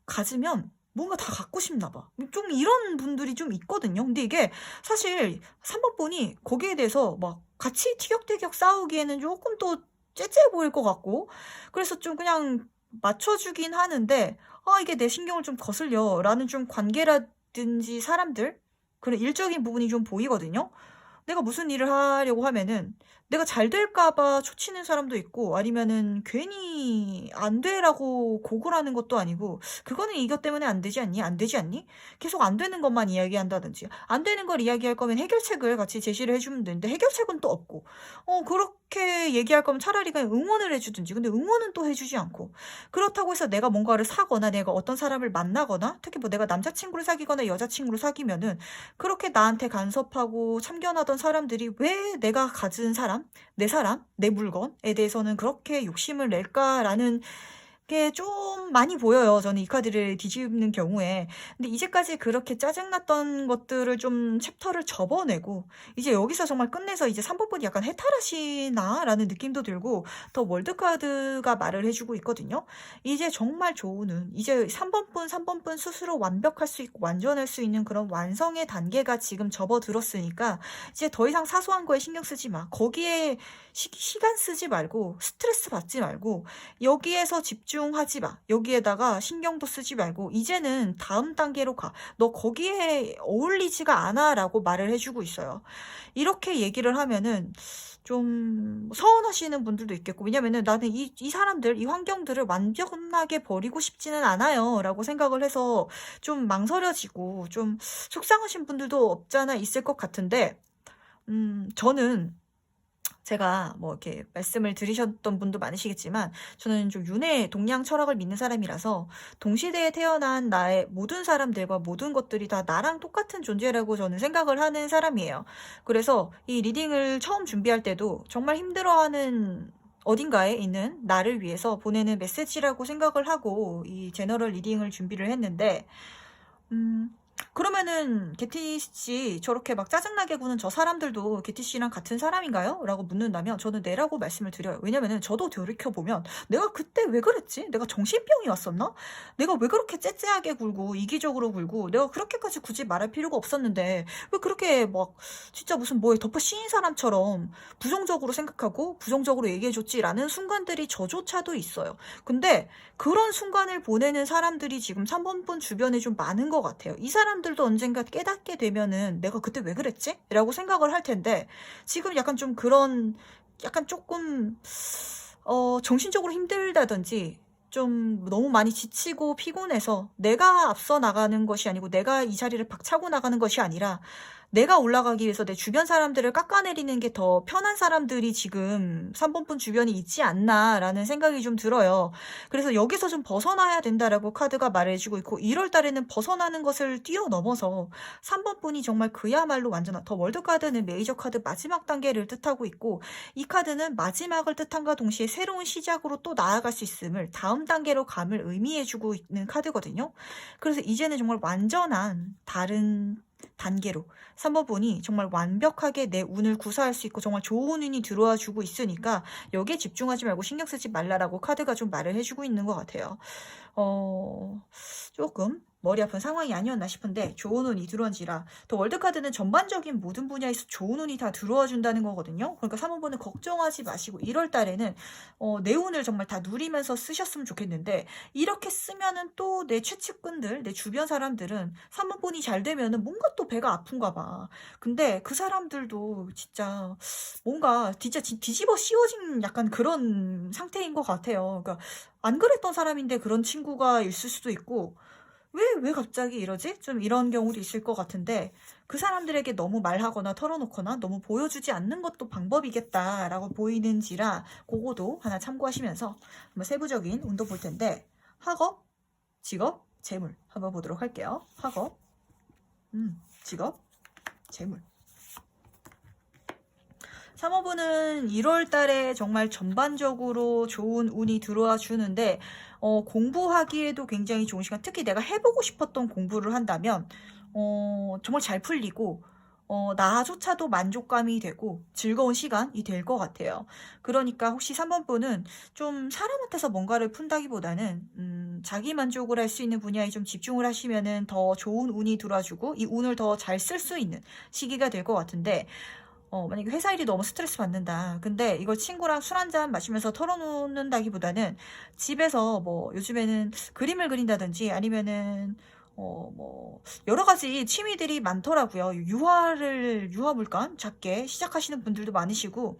가지면 뭔가 다 갖고 싶나 봐. 좀 이런 분들이 좀 있거든요. 근데 이게 사실 3번 분이 거기에 대해서 막 같이 티격태격 싸우기에는 조금 또 째째해 보일 것 같고 그래서 좀 그냥 맞춰주긴 하는데 이게 내 신경을 좀 거슬려 라는 좀 관계라든지 사람들 그런 일적인 부분이 좀 보이거든요. 내가 무슨 일을 하려고 하면은 내가 잘 될까봐 초치는 사람도 있고 아니면은 괜히 안 돼라고 고글하는 것도 아니고 그거는 이것 때문에 안 되지 않니? 안 되지 않니? 계속 안 되는 것만 이야기한다든지 안 되는 걸 이야기할 거면 해결책을 같이 제시를 해주면 되는데 해결책은 또 없고 그렇게 얘기할 거면 차라리 그냥 응원을 해주든지 근데 응원은 또 해주지 않고 그렇다고 해서 내가 뭔가를 사거나 내가 어떤 사람을 만나거나 특히 뭐 내가 남자친구를 사귀거나 여자친구를 사귀면은 그렇게 나한테 간섭하고 참견하던 사람들이 왜 내가 가진 사람, 내 물건에 대해서는 그렇게 욕심을 낼까라는 게 좀 많이 보여요. 저는 이 카드를 뒤집는 경우에. 근데 이제까지 그렇게 짜증났던 것들을 좀 챕터를 접어내고 이제 여기서 정말 끝내서 이제 3번분이 약간 해탈하시나라는 느낌도 들고 더 월드카드가 말을 해주고 있거든요. 이제 정말 좋은 이제 3번분 스스로 완벽할 수 있고 완전할 수 있는 그런 완성의 단계가 지금 접어들었으니까 이제 더 이상 사소한 거에 신경 쓰지 마. 거기에 시간 쓰지 말고 스트레스 받지 말고 여기에서 집중하지 마. 여기에다가 신경도 쓰지 말고 이제는 다음 단계로 가. 너 거기에 어울리지가 않아 라고 말을 해주고 있어요. 이렇게 얘기를 하면은 좀 서운하시는 분들도 있겠고 왜냐면은 나는 이 사람들 이 환경들을 완벽하게 버리고 싶지는 않아요 라고 생각을 해서 좀 망설여지고 좀 속상하신 분들도 없잖아 있을 것 같은데 저는 제가 뭐 이렇게 말씀을 들으셨던 분도 많으시겠지만 저는 좀 윤회 동양 철학을 믿는 사람이라서 동시대에 태어난 나의 모든 사람들과 모든 것들이 다 나랑 똑같은 존재라고 저는 생각을 하는 사람이에요. 그래서 이 리딩을 처음 준비할 때도 정말 힘들어하는 어딘가에 있는 나를 위해서 보내는 메시지라고 생각을 하고 이 제너럴 리딩을 준비를 했는데 그러면은 게티 씨 저렇게 막 짜증나게 구는 저 사람들도 게티 씨랑 같은 사람인가요? 라고 묻는다면 저는 네라고 말씀을 드려요. 왜냐면은 저도 돌이켜보면 내가 그때 왜 그랬지? 내가 정신병이 왔었나? 내가 왜 그렇게 째째하게 굴고 이기적으로 굴고 내가 그렇게까지 굳이 말할 필요가 없었는데 왜 그렇게 막 진짜 무슨 뭐에 덮어 씌인 사람처럼 부정적으로 생각하고 부정적으로 얘기해줬지라는 순간들이 저조차도 있어요. 근데 그런 순간을 보내는 사람들이 지금 3번분 주변에 좀 많은 것 같아요. 이 사람들도 언젠가 깨닫게 되면은 내가 그때 왜 그랬지? 라고 생각을 할 텐데 지금 약간 좀 그런 약간 조금 정신적으로 힘들다든지 좀 너무 많이 지치고 피곤해서 내가 앞서 나가는 것이 아니고 내가 이 자리를 박차고 나가는 것이 아니라 내가 올라가기 위해서 내 주변 사람들을 깎아내리는 게 더 편한 사람들이 지금 3번분 주변에 있지 않나라는 생각이 좀 들어요. 그래서 여기서 좀 벗어나야 된다라고 카드가 말해주고 있고 1월 달에는 벗어나는 것을 뛰어넘어서 3번분이 정말 그야말로 완전한 더 월드 카드는 메이저 카드 마지막 단계를 뜻하고 있고 이 카드는 마지막을 뜻함과 동시에 새로운 시작으로 또 나아갈 수 있음을 다음 단계로 감을 의미해주고 있는 카드거든요. 그래서 이제는 정말 완전한 다른 단계로 3번분이 정말 완벽하게 내 운을 구사할 수 있고 정말 좋은 운이 들어와 주고 있으니까 여기에 집중하지 말고 신경 쓰지 말라라고 카드가 좀 말을 해주고 있는 것 같아요. 조금 머리 아픈 상황이 아니었나 싶은데 좋은 운이 들어온지라 더 월드카드는 전반적인 모든 분야에서 좋은 운이 다 들어와 준다는 거거든요. 그러니까 3번분은 걱정하지 마시고 1월 달에는 내 운을 정말 다 누리면서 쓰셨으면 좋겠는데 이렇게 쓰면은 또 내 최측근들, 내 주변 사람들은 3번분이 잘 되면은 뭔가 또 배가 아픈가 봐. 근데 그 사람들도 진짜 뭔가 진짜 뒤집어 씌워진 약간 그런 상태인 것 같아요. 그러니까 안 그랬던 사람인데 그런 친구가 있을 수도 있고 왜 갑자기 이러지? 좀 이런 경우도 있을 것 같은데 그 사람들에게 너무 말하거나 털어놓거나 너무 보여주지 않는 것도 방법이겠다라고 보이는지라 그거도 하나 참고하시면서 한번 세부적인 운도 볼 텐데 학업, 직업, 재물 한번 보도록 할게요. 학업, 직업, 재물. 3호분은 1월 달에 정말 전반적으로 좋은 운이 들어와 주는데, 공부하기에도 굉장히 좋은 시간, 특히 내가 해보고 싶었던 공부를 한다면, 정말 잘 풀리고, 나조차도 만족감이 되고 즐거운 시간이 될 것 같아요. 그러니까 혹시 3번 분은 좀 사람한테서 뭔가를 푼다기보다는 자기 만족을 할 수 있는 분야에 좀 집중을 하시면은 더 좋은 운이 들어와주고 이 운을 더 잘 쓸 수 있는 시기가 될 것 같은데, 만약에 회사 일이 너무 스트레스 받는다. 근데 이걸 친구랑 술 한잔 마시면서 털어놓는다기보다는 집에서 뭐 요즘에는 그림을 그린다든지 아니면은 여러 가지 취미들이 많더라고요. 유화물감 작게 시작하시는 분들도 많으시고,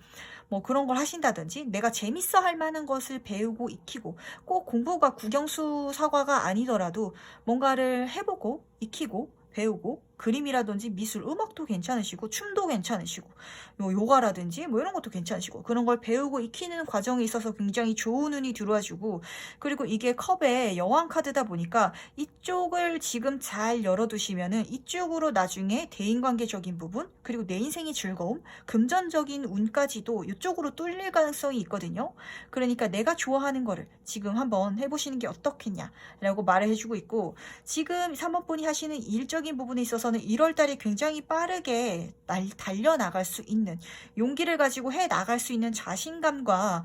뭐 그런 걸 하신다든지, 내가 재밌어 할 만한 것을 배우고 익히고, 꼭 공부가 국영수 사과가 아니더라도 뭔가를 해보고, 익히고, 배우고, 그림이라든지 미술, 음악도 괜찮으시고, 춤도 괜찮으시고, 뭐 요가라든지 뭐 이런 것도 괜찮으시고, 그런 걸 배우고 익히는 과정에 있어서 굉장히 좋은 운이 들어와주고, 그리고 이게 컵의 여왕 카드다 보니까 이쪽을 지금 잘 열어두시면은 이쪽으로 나중에 대인관계적인 부분, 그리고 내 인생의 즐거움, 금전적인 운까지도 이쪽으로 뚫릴 가능성이 있거든요. 그러니까 내가 좋아하는 거를 지금 한번 해보시는 게 어떻겠냐라고 말을 해주고 있고, 지금 3번분이 하시는 일적인 부분에 있어서는 1월 달에 굉장히 빠르게 달려나갈 수 있는 용기를 가지고 해 나갈 수 있는 자신감과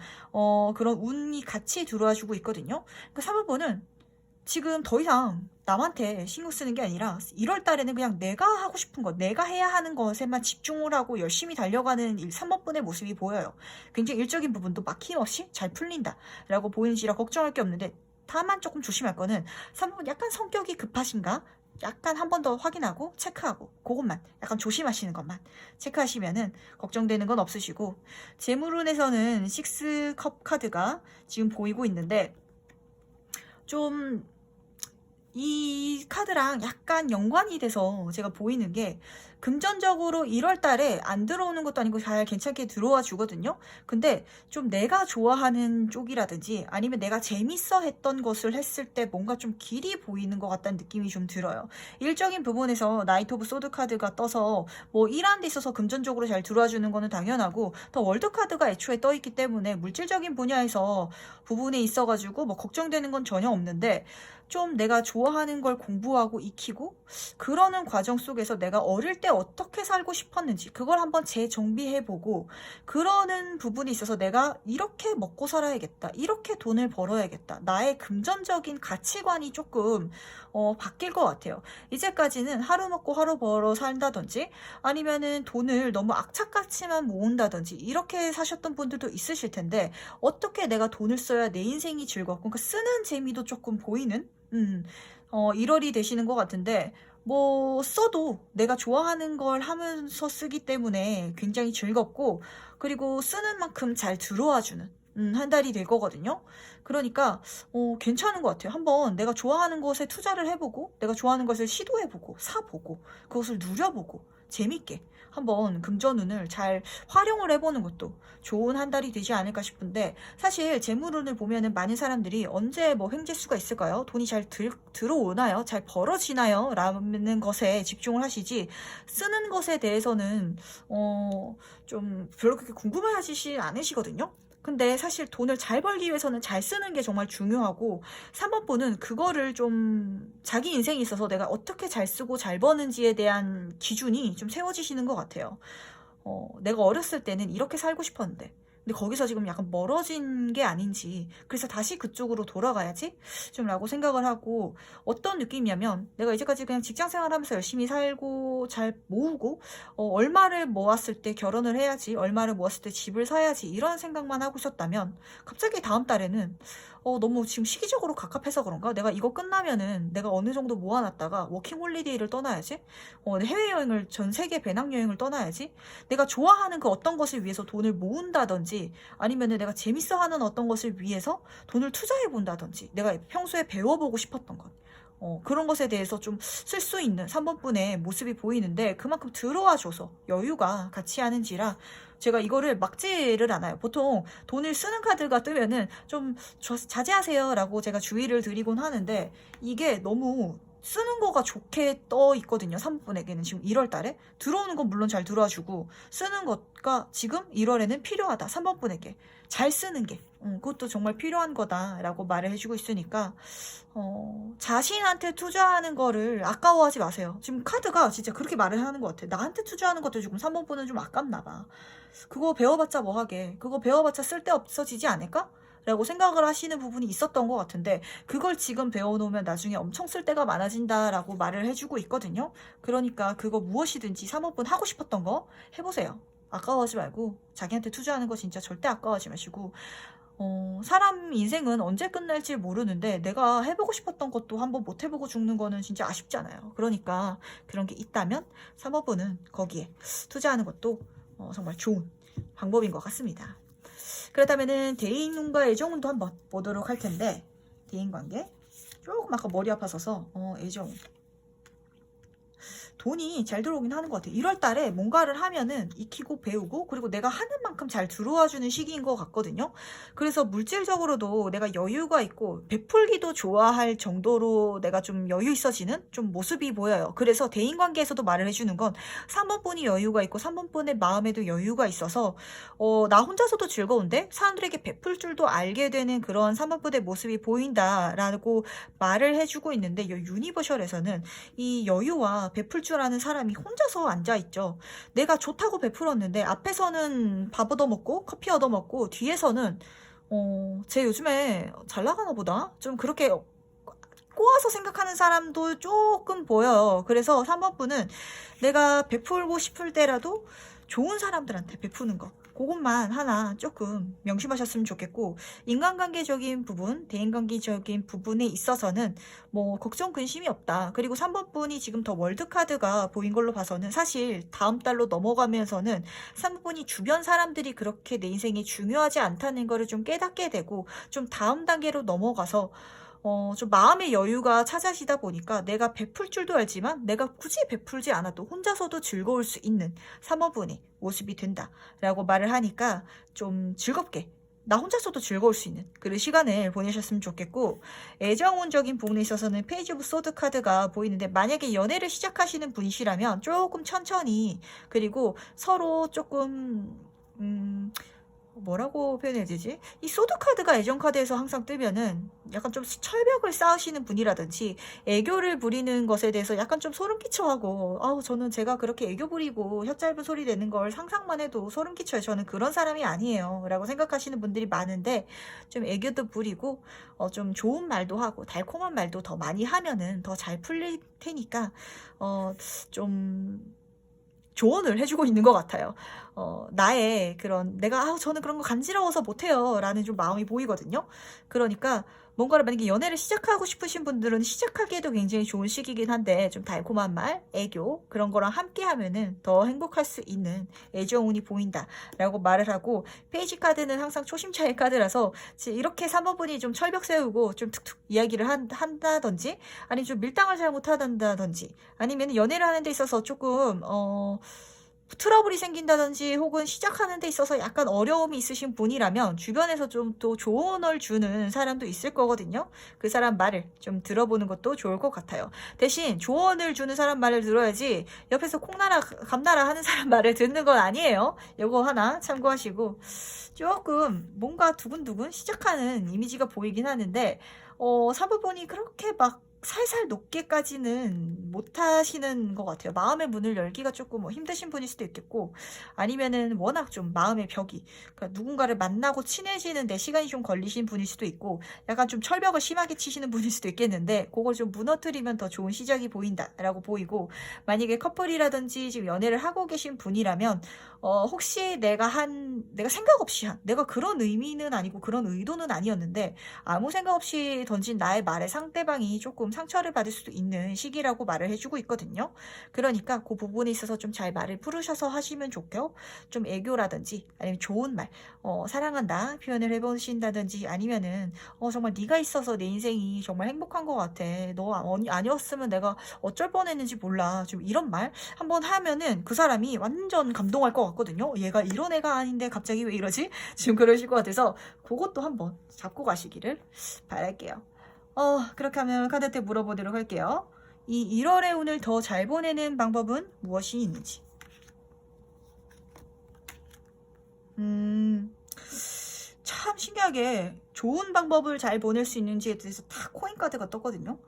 그런 운이 같이 들어와 주고 있거든요. 그러니까 3번분은 지금 더 이상 남한테 신경 쓰는 게 아니라 1월 달에는 그냥 내가 하고 싶은 것, 내가 해야 하는 것에만 집중을 하고 열심히 달려가는 3번분의 모습이 보여요. 굉장히 일적인 부분도 막힘없이 잘 풀린다라고 보이는지라 걱정할 게 없는데, 다만 조금 조심할 거는 3번 약간 성격이 급하신가? 약간 한 번 더 확인하고 체크하고 그것만 약간 조심하시는 것만 체크하시면은 걱정되는 건 없으시고, 재물운에서는 6컵 카드가 지금 보이고 있는데, 좀 이 카드랑 약간 연관이 돼서 제가 보이는 게, 금전적으로 1월 달에 안 들어오는 것도 아니고 잘 괜찮게 들어와 주거든요. 근데 좀 내가 좋아하는 쪽이라든지 아니면 내가 재밌어 했던 것을 했을 때 뭔가 좀 길이 보이는 것 같다는 느낌이 좀 들어요. 일적인 부분에서 나이트 오브 소드 카드가 떠서 뭐 일하는 데 있어서 금전적으로 잘 들어와 주는 거는 당연하고, 더 월드 카드가 애초에 떠 있기 때문에 물질적인 분야에서 부분에 있어가지고 뭐 걱정되는 건 전혀 없는데, 좀 내가 좋아하는 걸 공부하고 익히고 그러는 과정 속에서 내가 어릴 때 어떻게 살고 싶었는지 그걸 한번 재정비해보고, 그러는 부분이 있어서 내가 이렇게 먹고 살아야겠다, 이렇게 돈을 벌어야겠다, 나의 금전적인 가치관이 조금 바뀔 것 같아요. 이제까지는 하루 먹고 하루 벌어 산다든지 아니면은 돈을 너무 악착같이만 모은다든지 이렇게 사셨던 분들도 있으실 텐데, 어떻게 내가 돈을 써야 내 인생이 즐겁고, 그러니까 쓰는 재미도 조금 보이는 1월이 되시는 것 같은데, 뭐 써도 내가 좋아하는 걸 하면서 쓰기 때문에 굉장히 즐겁고, 그리고 쓰는 만큼 잘 들어와주는 한 달이 될 거거든요. 그러니까 괜찮은 것 같아요. 한번 내가 좋아하는 것에 투자를 해보고, 내가 좋아하는 것을 시도해보고 사보고 그것을 누려보고 재밌게 한번 금전운을 잘 활용을 해보는 것도 좋은 한 달이 되지 않을까 싶은데, 사실 재물운을 보면은 많은 사람들이 언제 뭐 횡재수가 있을까요? 돈이 잘 들어오나요? 잘 벌어지나요? 라는 것에 집중을 하시지, 쓰는 것에 대해서는 좀 별로 그렇게 궁금해하시지 않으시거든요. 근데 사실 돈을 잘 벌기 위해서는 잘 쓰는 게 정말 중요하고, 3번분은 그거를 좀 자기 인생에 있어서 내가 어떻게 잘 쓰고 잘 버는지에 대한 기준이 좀 세워지시는 것 같아요. 내가 어렸을 때는 이렇게 살고 싶었는데, 근데 거기서 지금 약간 멀어진 게 아닌지, 그래서 다시 그쪽으로 돌아가야지 좀 라고 생각을 하고, 어떤 느낌이냐면, 내가 이제까지 그냥 직장 생활하면서 열심히 살고 잘 모으고, 얼마를 모았을 때 결혼을 해야지, 얼마를 모았을 때 집을 사야지, 이런 생각만 하고 있었다면, 갑자기 다음 달에는 너무 지금 시기적으로 갑갑해서 그런가? 내가 이거 끝나면은 내가 어느 정도 모아놨다가 워킹홀리데이를 떠나야지, 해외여행을, 전 세계 배낭여행을 떠나야지, 내가 좋아하는 그 어떤 것을 위해서 돈을 모은다든지 아니면은 내가 재밌어하는 어떤 것을 위해서 돈을 투자해 본다든지, 내가 평소에 배워보고 싶었던 것, 그런 것에 대해서 좀 쓸 수 있는 3번분의 모습이 보이는데, 그만큼 들어와줘서 여유가 같이 하는지라 제가 이거를 막지를 않아요. 보통 돈을 쓰는 카드가 뜨면은 좀 자제하세요 라고 제가 주의를 드리곤 하는데, 이게 너무 쓰는 거가 좋게 떠 있거든요. 3번에게는 지금 1월 달에 들어오는 건 물론 잘 들어와주고 쓰는 것가 지금 1월에는 필요하다. 3번분에게 잘 쓰는 게 그것도 정말 필요한 거다라고 말을 해주고 있으니까 자신한테 투자하는 거를 아까워하지 마세요. 지금 카드가 진짜 그렇게 말을 하는 것 같아. 나한테 투자하는 것도 조금 3번분은 좀 아깝나 봐. 그거 배워봤자 뭐하게. 그거 배워봤자 쓸데없어지지 않을까? 라고 생각을 하시는 부분이 있었던 것 같은데 그걸 지금 배워놓으면 나중에 엄청 쓸데가 많아진다라고 말을 해주고 있거든요. 그러니까 그거 무엇이든지 3번분 하고 싶었던 거 해보세요. 아까워하지 말고 자기한테 투자하는 거 진짜 절대 아까워하지 마시고 사람 인생은 언제 끝날지 모르는데 내가 해보고 싶었던 것도 한번 못 해보고 죽는 거는 진짜 아쉽잖아요. 그러니까 그런 게 있다면 3번분은 거기에 투자하는 것도 정말 좋은 방법인 것 같습니다. 그렇다면은 대인운과 애정운도 한번 보도록 할 텐데 대인관계 조금 아까 머리 아파서서 애정운 돈이 잘 들어오긴 하는 것 같아요. 1월 달에 뭔가를 하면은 익히고 배우고 그리고 내가 하는 만큼 잘 들어와주는 시기인 것 같거든요. 그래서 물질적으로도 내가 여유가 있고 베풀기도 좋아할 정도로 내가 좀 여유 있어지는 좀 모습이 보여요. 그래서 대인관계에서도 말을 해주는 건 3번분이 여유가 있고 3번분의 마음에도 여유가 있어서 나 혼자서도 즐거운데 사람들에게 베풀 줄도 알게 되는 그런 3번분의 모습이 보인다라고 말을 해주고 있는데 이 유니버셜에서는 이 여유와 베풀 줄 아는 사람이 혼자서 앉아있죠. 내가 좋다고 베풀었는데 앞에서는 밥 얻어먹고 커피 얻어먹고 뒤에서는 쟤 요즘에 잘 나가나 보다? 좀 그렇게 꼬아서 생각하는 사람도 조금 보여요. 그래서 3번분은 내가 베풀고 싶을 때라도 좋은 사람들한테 베푸는 거 그것만 하나 조금 명심하셨으면 좋겠고 인간관계적인 부분, 대인관계적인 부분에 있어서는 뭐 걱정 근심이 없다. 그리고 3번분이 지금 더 월드카드가 보인 걸로 봐서는 사실 다음 달로 넘어가면서는 3번분이 주변 사람들이 그렇게 내 인생에 중요하지 않다는 거를 좀 깨닫게 되고 좀 다음 단계로 넘어가서 좀 마음의 여유가 찾아지다 보니까 내가 베풀 줄도 알지만 내가 굳이 베풀지 않아도 혼자서도 즐거울 수 있는 3번분의 모습이 된다라고 말을 하니까 좀 즐겁게 나 혼자서도 즐거울 수 있는 그런 시간을 보내셨으면 좋겠고 애정운적인 부분에 있어서는 페이지 오브 소드 카드가 보이는데 만약에 연애를 시작하시는 분이시라면 조금 천천히 그리고 서로 조금 뭐라고 표현해야 되지? 이 소드카드가 애정카드에서 항상 뜨면은 약간 좀 철벽을 쌓으시는 분이라든지 애교를 부리는 것에 대해서 약간 좀 소름 끼쳐하고 아우 저는 제가 그렇게 애교 부리고 혀 짧은 소리 내는 걸 상상만 해도 소름 끼쳐요. 저는 그런 사람이 아니에요. 라고 생각하시는 분들이 많은데 좀 애교도 부리고 좀 좋은 말도 하고 달콤한 말도 더 많이 하면은 더 잘 풀릴 테니까 좀 조언을 해주고 있는 것 같아요. 나의 그런 내가 저는 그런 거 간지러워서 못해요 라는 좀 마음이 보이거든요. 그러니까 뭔가를 만약에 연애를 시작하고 싶으신 분들은 시작하기에도 굉장히 좋은 시기긴 한데 좀 달콤한 말, 애교 그런 거랑 함께 하면은 더 행복할 수 있는 애정운이 보인다 라고 말을 하고 페이지 카드는 항상 초심차의 카드라서 이렇게 3번분이 좀 철벽 세우고 좀 툭툭 이야기를 한다든지 아니면 좀 밀당을 잘못한다든지 아니면 연애를 하는 데 있어서 조금 트러블이 생긴다든지 혹은 시작하는 데 있어서 약간 어려움이 있으신 분이라면 주변에서 좀 또 조언을 주는 사람도 있을 거거든요. 그 사람 말을 좀 들어보는 것도 좋을 것 같아요. 대신 조언을 주는 사람 말을 들어야지 옆에서 콩나라 감나라 하는 사람 말을 듣는 건 아니에요. 요거 하나 참고하시고 조금 뭔가 두근두근 시작하는 이미지가 보이긴 하는데 3번분이 그렇게 막 살살 높게까지는 못하시는 것 같아요. 마음의 문을 열기가 조금 힘드신 분일 수도 있겠고 아니면은 워낙 좀 마음의 벽이 그러니까 누군가를 만나고 친해지는데 시간이 좀 걸리신 분일 수도 있고 약간 좀 철벽을 심하게 치시는 분일 수도 있겠는데 그걸 좀 무너뜨리면 더 좋은 시작이 보인다라고 보이고 만약에 커플이라든지 지금 연애를 하고 계신 분이라면 혹시 내가 생각 없이 내가 그런 의미는 아니고 그런 의도는 아니었는데 아무 생각 없이 던진 나의 말에 상대방이 조금 상처를 받을 수도 있는 시기라고 말을 해주고 있거든요. 그러니까 그 부분에 있어서 좀 잘 말을 풀으셔서 하시면 좋고요. 좀 애교라든지 아니면 좋은 말, 사랑한다 표현을 해보신다든지 아니면은 정말 네가 있어서 내 인생이 정말 행복한 것 같아. 너 아니었으면 내가 어쩔 뻔했는지 몰라. 좀 이런 말 한번 하면은 그 사람이 완전 감동할 것 같거든요. 얘가 이런 애가 아닌데 갑자기 왜 이러지? 지금 그러실 것 같아서 그것도 한번 잡고 가시기를 바랄게요. 그렇게 하면 카드한테 물어보도록 할게요. 이 1월의 운을 더 잘 보내는 방법은 무엇이 있는지. 참 신기하게 좋은 방법을 잘 보낼 수 있는지에 대해서 다 코인 카드가 떴거든요.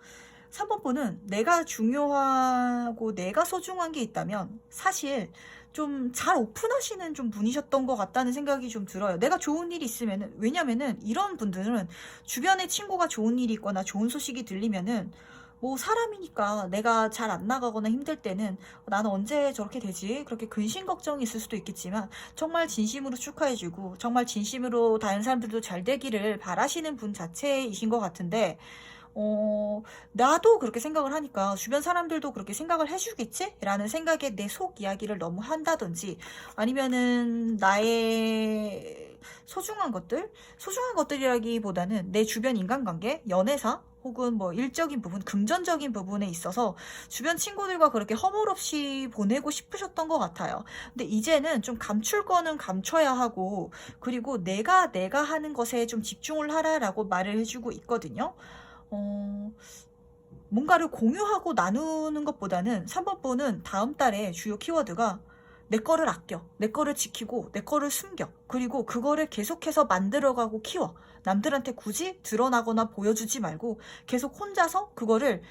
3번 분은 내가 중요하고 내가 소중한 게 있다면 사실 좀 잘 오픈하시는 좀 분이셨던 것 같다는 생각이 좀 들어요. 내가 좋은 일이 있으면은, 왜냐면은 이런 분들은 주변에 친구가 좋은 일이 있거나 좋은 소식이 들리면은 뭐 사람이니까 내가 잘 안 나가거나 힘들 때는 나는 언제 저렇게 되지? 그렇게 근심 걱정이 있을 수도 있겠지만 정말 진심으로 축하해주고 정말 진심으로 다른 사람들도 잘 되기를 바라시는 분 자체이신 것 같은데, 나도 그렇게 생각을 하니까 주변 사람들도 그렇게 생각을 해주겠지? 라는 생각에 내 속 이야기를 너무 한다든지, 아니면은 나의 소중한 것들이라기보다는 내 주변 인간관계, 연애사, 혹은 뭐 일적인 부분, 금전적인 부분에 있어서 주변 친구들과 그렇게 허물없이 보내고 싶으셨던 것 같아요. 근데 이제는 좀 감출 거는 감춰야 하고, 그리고 내가 하는 것에 좀 집중을 하라라고 말을 해주고 있거든요. 뭔가를 공유하고 나누는 것보다는 3번 분은 다음 달에 주요 키워드가 내 거를 아껴, 내 거를 지키고, 내 거를 숨겨, 그리고 그거를 계속해서 만들어가고 키워. 남들한테 굳이 드러나거나 보여주지 말고 계속 혼자서 그거를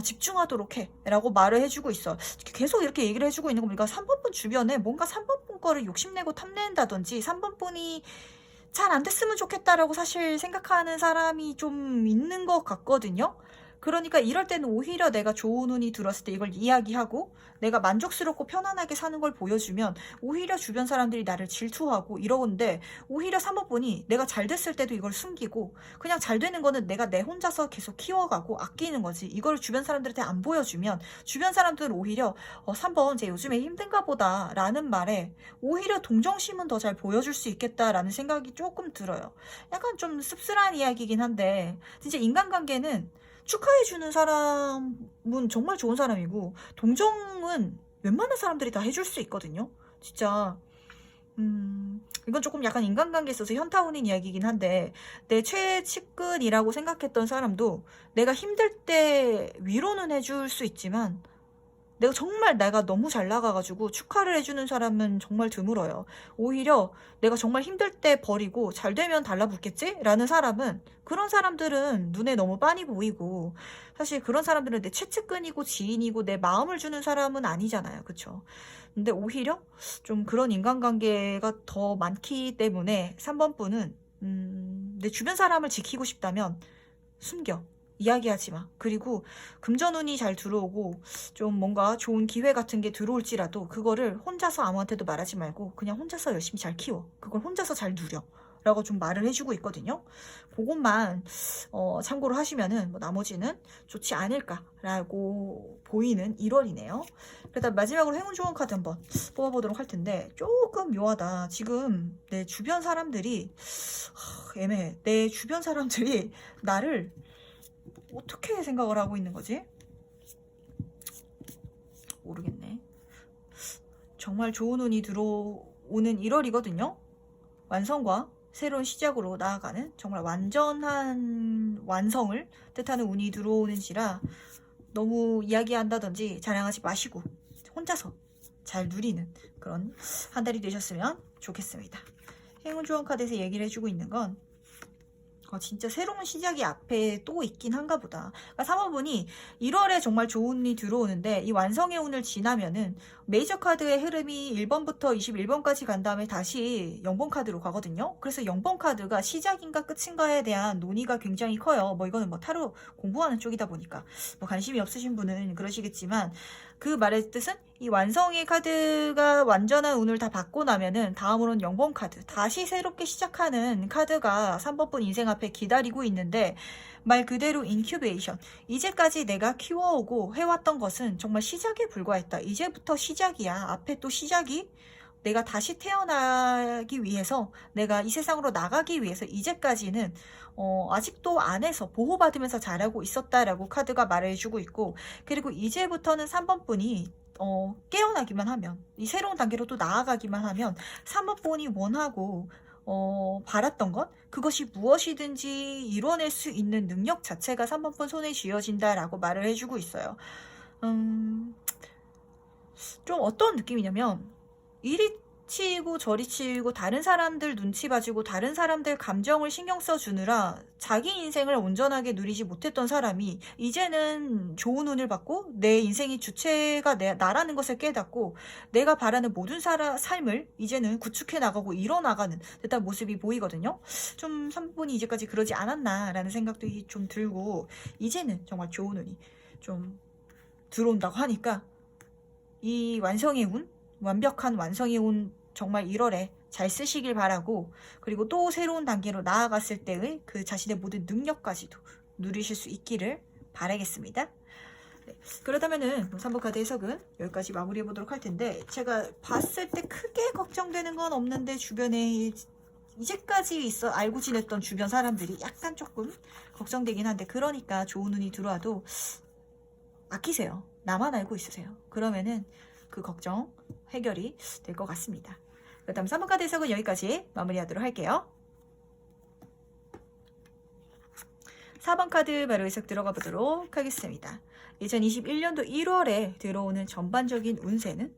집중하도록 해 라고 말을 해주고 있어. 계속 이렇게 얘기를 해주고 있는 거 보니까 3번 분 주변에 뭔가 3번 분 거를 욕심내고 탐낸다든지 3번 분이 잘 안 됐으면 좋겠다라고 사실 생각하는 사람이 좀 있는 것 같거든요. 그러니까 이럴 때는 오히려 내가 좋은 운이 들었을 때 이걸 이야기하고 내가 만족스럽고 편안하게 사는 걸 보여주면 오히려 주변 사람들이 나를 질투하고 이러는데, 오히려 3번 분이 내가 잘 됐을 때도 이걸 숨기고 그냥 잘 되는 거는 내가 내 혼자서 계속 키워가고 아끼는 거지, 이걸 주변 사람들한테 안 보여주면 주변 사람들은 오히려 3번 쟤 요즘에 힘든가 보다 라는 말에 오히려 동정심은 더 잘 보여줄 수 있겠다라는 생각이 조금 들어요. 약간 좀 씁쓸한 이야기긴 한데, 진짜 인간관계는 축하해주는 사람은 정말 좋은 사람이고 동정은 웬만한 사람들이 다 해줄 수 있거든요. 진짜 이건 조금 약간 인간관계에 있어서 현타오는 이야기이긴 한데, 내 최측근이라고 생각했던 사람도 내가 힘들 때 위로는 해줄 수 있지만 내가 너무 잘 나가가지고 축하를 해주는 사람은 정말 드물어요. 오히려 내가 정말 힘들 때 버리고 잘 되면 달라붙겠지? 라는 사람은, 그런 사람들은 눈에 너무 빤히 보이고 사실 그런 사람들은 내 최측근이고 지인이고 내 마음을 주는 사람은 아니잖아요. 그쵸? 근데 오히려 좀 그런 인간관계가 더 많기 때문에 3번 분은 내 주변 사람을 지키고 싶다면 숨겨. 이야기하지 마. 그리고 금전운이 잘 들어오고 좀 뭔가 좋은 기회 같은 게 들어올지라도 그거를 혼자서 아무한테도 말하지 말고 그냥 혼자서 열심히 잘 키워. 그걸 혼자서 잘 누려. 라고 좀 말을 해주고 있거든요. 그것만 참고로 하시면은 뭐 나머지는 좋지 않을까라고 보이는 1월이네요. 그러다 마지막으로 행운 좋은 카드 한번 뽑아보도록 할 텐데, 조금 묘하다. 지금 내 주변 사람들이 애매해. 내 주변 사람들이 나를 어떻게 생각을 하고 있는 거지? 모르겠네. 정말 좋은 운이 들어오는 1월이거든요. 완성과 새로운 시작으로 나아가는 정말 완전한 완성을 뜻하는 운이 들어오는지라 너무 이야기한다든지 자랑하지 마시고 혼자서 잘 누리는 그런 한 달이 되셨으면 좋겠습니다. 행운 조언 카드에서 얘기를 해주고 있는 건 진짜 새로운 시작이 앞에 또 있긴 한가 보다. 그러니까 3호분이 1월에 정말 좋은 운이 들어오는데 이 완성의 운을 지나면은 메이저 카드의 흐름이 1번부터 21번까지 간 다음에 다시 0번 카드로 가거든요. 그래서 0번 카드가 시작인가 끝인가에 대한 논의가 굉장히 커요. 뭐 이거는 뭐 타로 공부하는 쪽이다 보니까 뭐 관심이 없으신 분은 그러시겠지만, 그 말의 뜻은 이 완성의 카드가 완전한 운을 다 받고 나면은 다음으로는 0번 카드, 다시 새롭게 시작하는 카드가 3번분 인생 앞에 기다리고 있는데, 말 그대로 인큐베이션, 이제까지 내가 키워오고 해왔던 것은 정말 시작에 불과했다. 이제부터 시작이야. 앞에 또 시작이, 내가 다시 태어나기 위해서, 내가 이 세상으로 나가기 위해서 이제까지는 아직도 안에서 보호받으면서 잘하고 있었다라고 카드가 말해주고 있고, 그리고 이제부터는 3번 분이 깨어나기만 하면, 이 새로운 단계로 또 나아가기만 하면 3번 분이 원하고 바랐던 것, 그것이 무엇이든지 이뤄낼 수 있는 능력 자체가 3번분 손에 쥐어진다라고 말을 해주고 있어요. 좀 어떤 느낌이냐면, 이리 치고 저리 치고 다른 사람들 눈치 봐주고 다른 사람들 감정을 신경 써주느라 자기 인생을 온전하게 누리지 못했던 사람이 이제는 좋은 운을 받고 내 인생의 주체가 나라는 것을 깨닫고 내가 바라는 모든 삶을 이제는 구축해 나가고 이뤄나가는 듯한 모습이 보이거든요. 좀 3분이 이제까지 그러지 않았나라는 생각도 좀 들고, 이제는 정말 좋은 운이 좀 들어온다고 하니까 이 완성의 운, 완벽한 완성의 운 정말 1월에 잘 쓰시길 바라고, 그리고 또 새로운 단계로 나아갔을 때의 그 자신의 모든 능력까지도 누리실 수 있기를 바라겠습니다. 네, 그렇다면은 3번 카드 해석은 여기까지 마무리해 보도록 할 텐데, 제가 봤을 때 크게 걱정되는 건 없는데 주변에 이제까지 알고 지냈던 주변 사람들이 약간 조금 걱정되긴 한데, 그러니까 좋은 운이 들어와도 아끼세요. 나만 알고 있으세요. 그러면은 그 걱정 해결이 될 것 같습니다. 그렇다면 3번 카드 해석은 여기까지 마무리하도록 할게요. 4번 카드 바로 해석 들어가 보도록 하겠습니다. 2021년도 1월에 들어오는 전반적인 운세는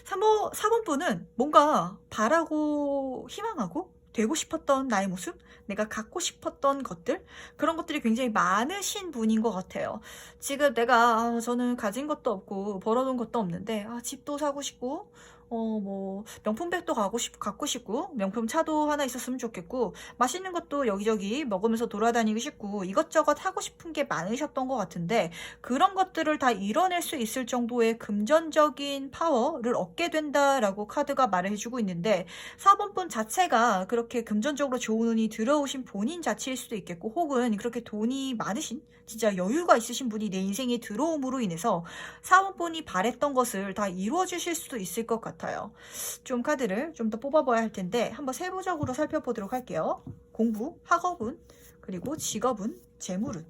4번 분은 뭔가 바라고 희망하고 되고 싶었던 나의 모습, 내가 갖고 싶었던 것들, 그런 것들이 굉장히 많으신 분인 것 같아요. 지금 내가 저는 가진 것도 없고 벌어둔 것도 없는데 집도 사고 싶고 뭐 명품백도 갖고 싶고 명품 차도 하나 있었으면 좋겠고 맛있는 것도 여기저기 먹으면서 돌아다니고 싶고 이것저것 하고 싶은 게 많으셨던 것 같은데, 그런 것들을 다 이뤄낼 수 있을 정도의 금전적인 파워를 얻게 된다라고 카드가 말을 해주고 있는데, 4번 분 자체가 그렇게 금전적으로 좋은 운이 들어오신 본인 자체일 수도 있겠고, 혹은 그렇게 돈이 많으신 진짜 여유가 있으신 분이 내 인생에 들어옴으로 인해서 4번 분이 바랬던 것을 다 이루어 주실 수도 있을 것 같아요. 좀 카드를 좀 더 뽑아봐야 할 텐데 한번 세부적으로 살펴보도록 할게요. 공부, 학업운, 그리고 직업운, 재물운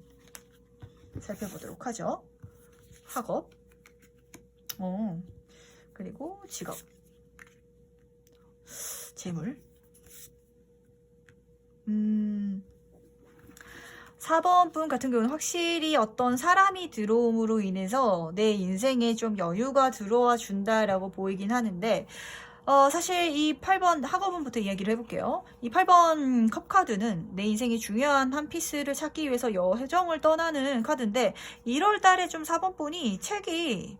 살펴보도록 하죠. 학업, 그리고 직업, 재물. 4번 분 같은 경우는 확실히 어떤 사람이 들어옴으로 인해서 내 인생에 좀 여유가 들어와 준다라고 보이긴 하는데, 사실 이 8번 학업운부터 이야기를 해볼게요. 이 8번 컵카드는 내 인생의 중요한 한 피스를 찾기 위해서 여정을 떠나는 카드인데, 1월 달에 좀 4번 분이 책이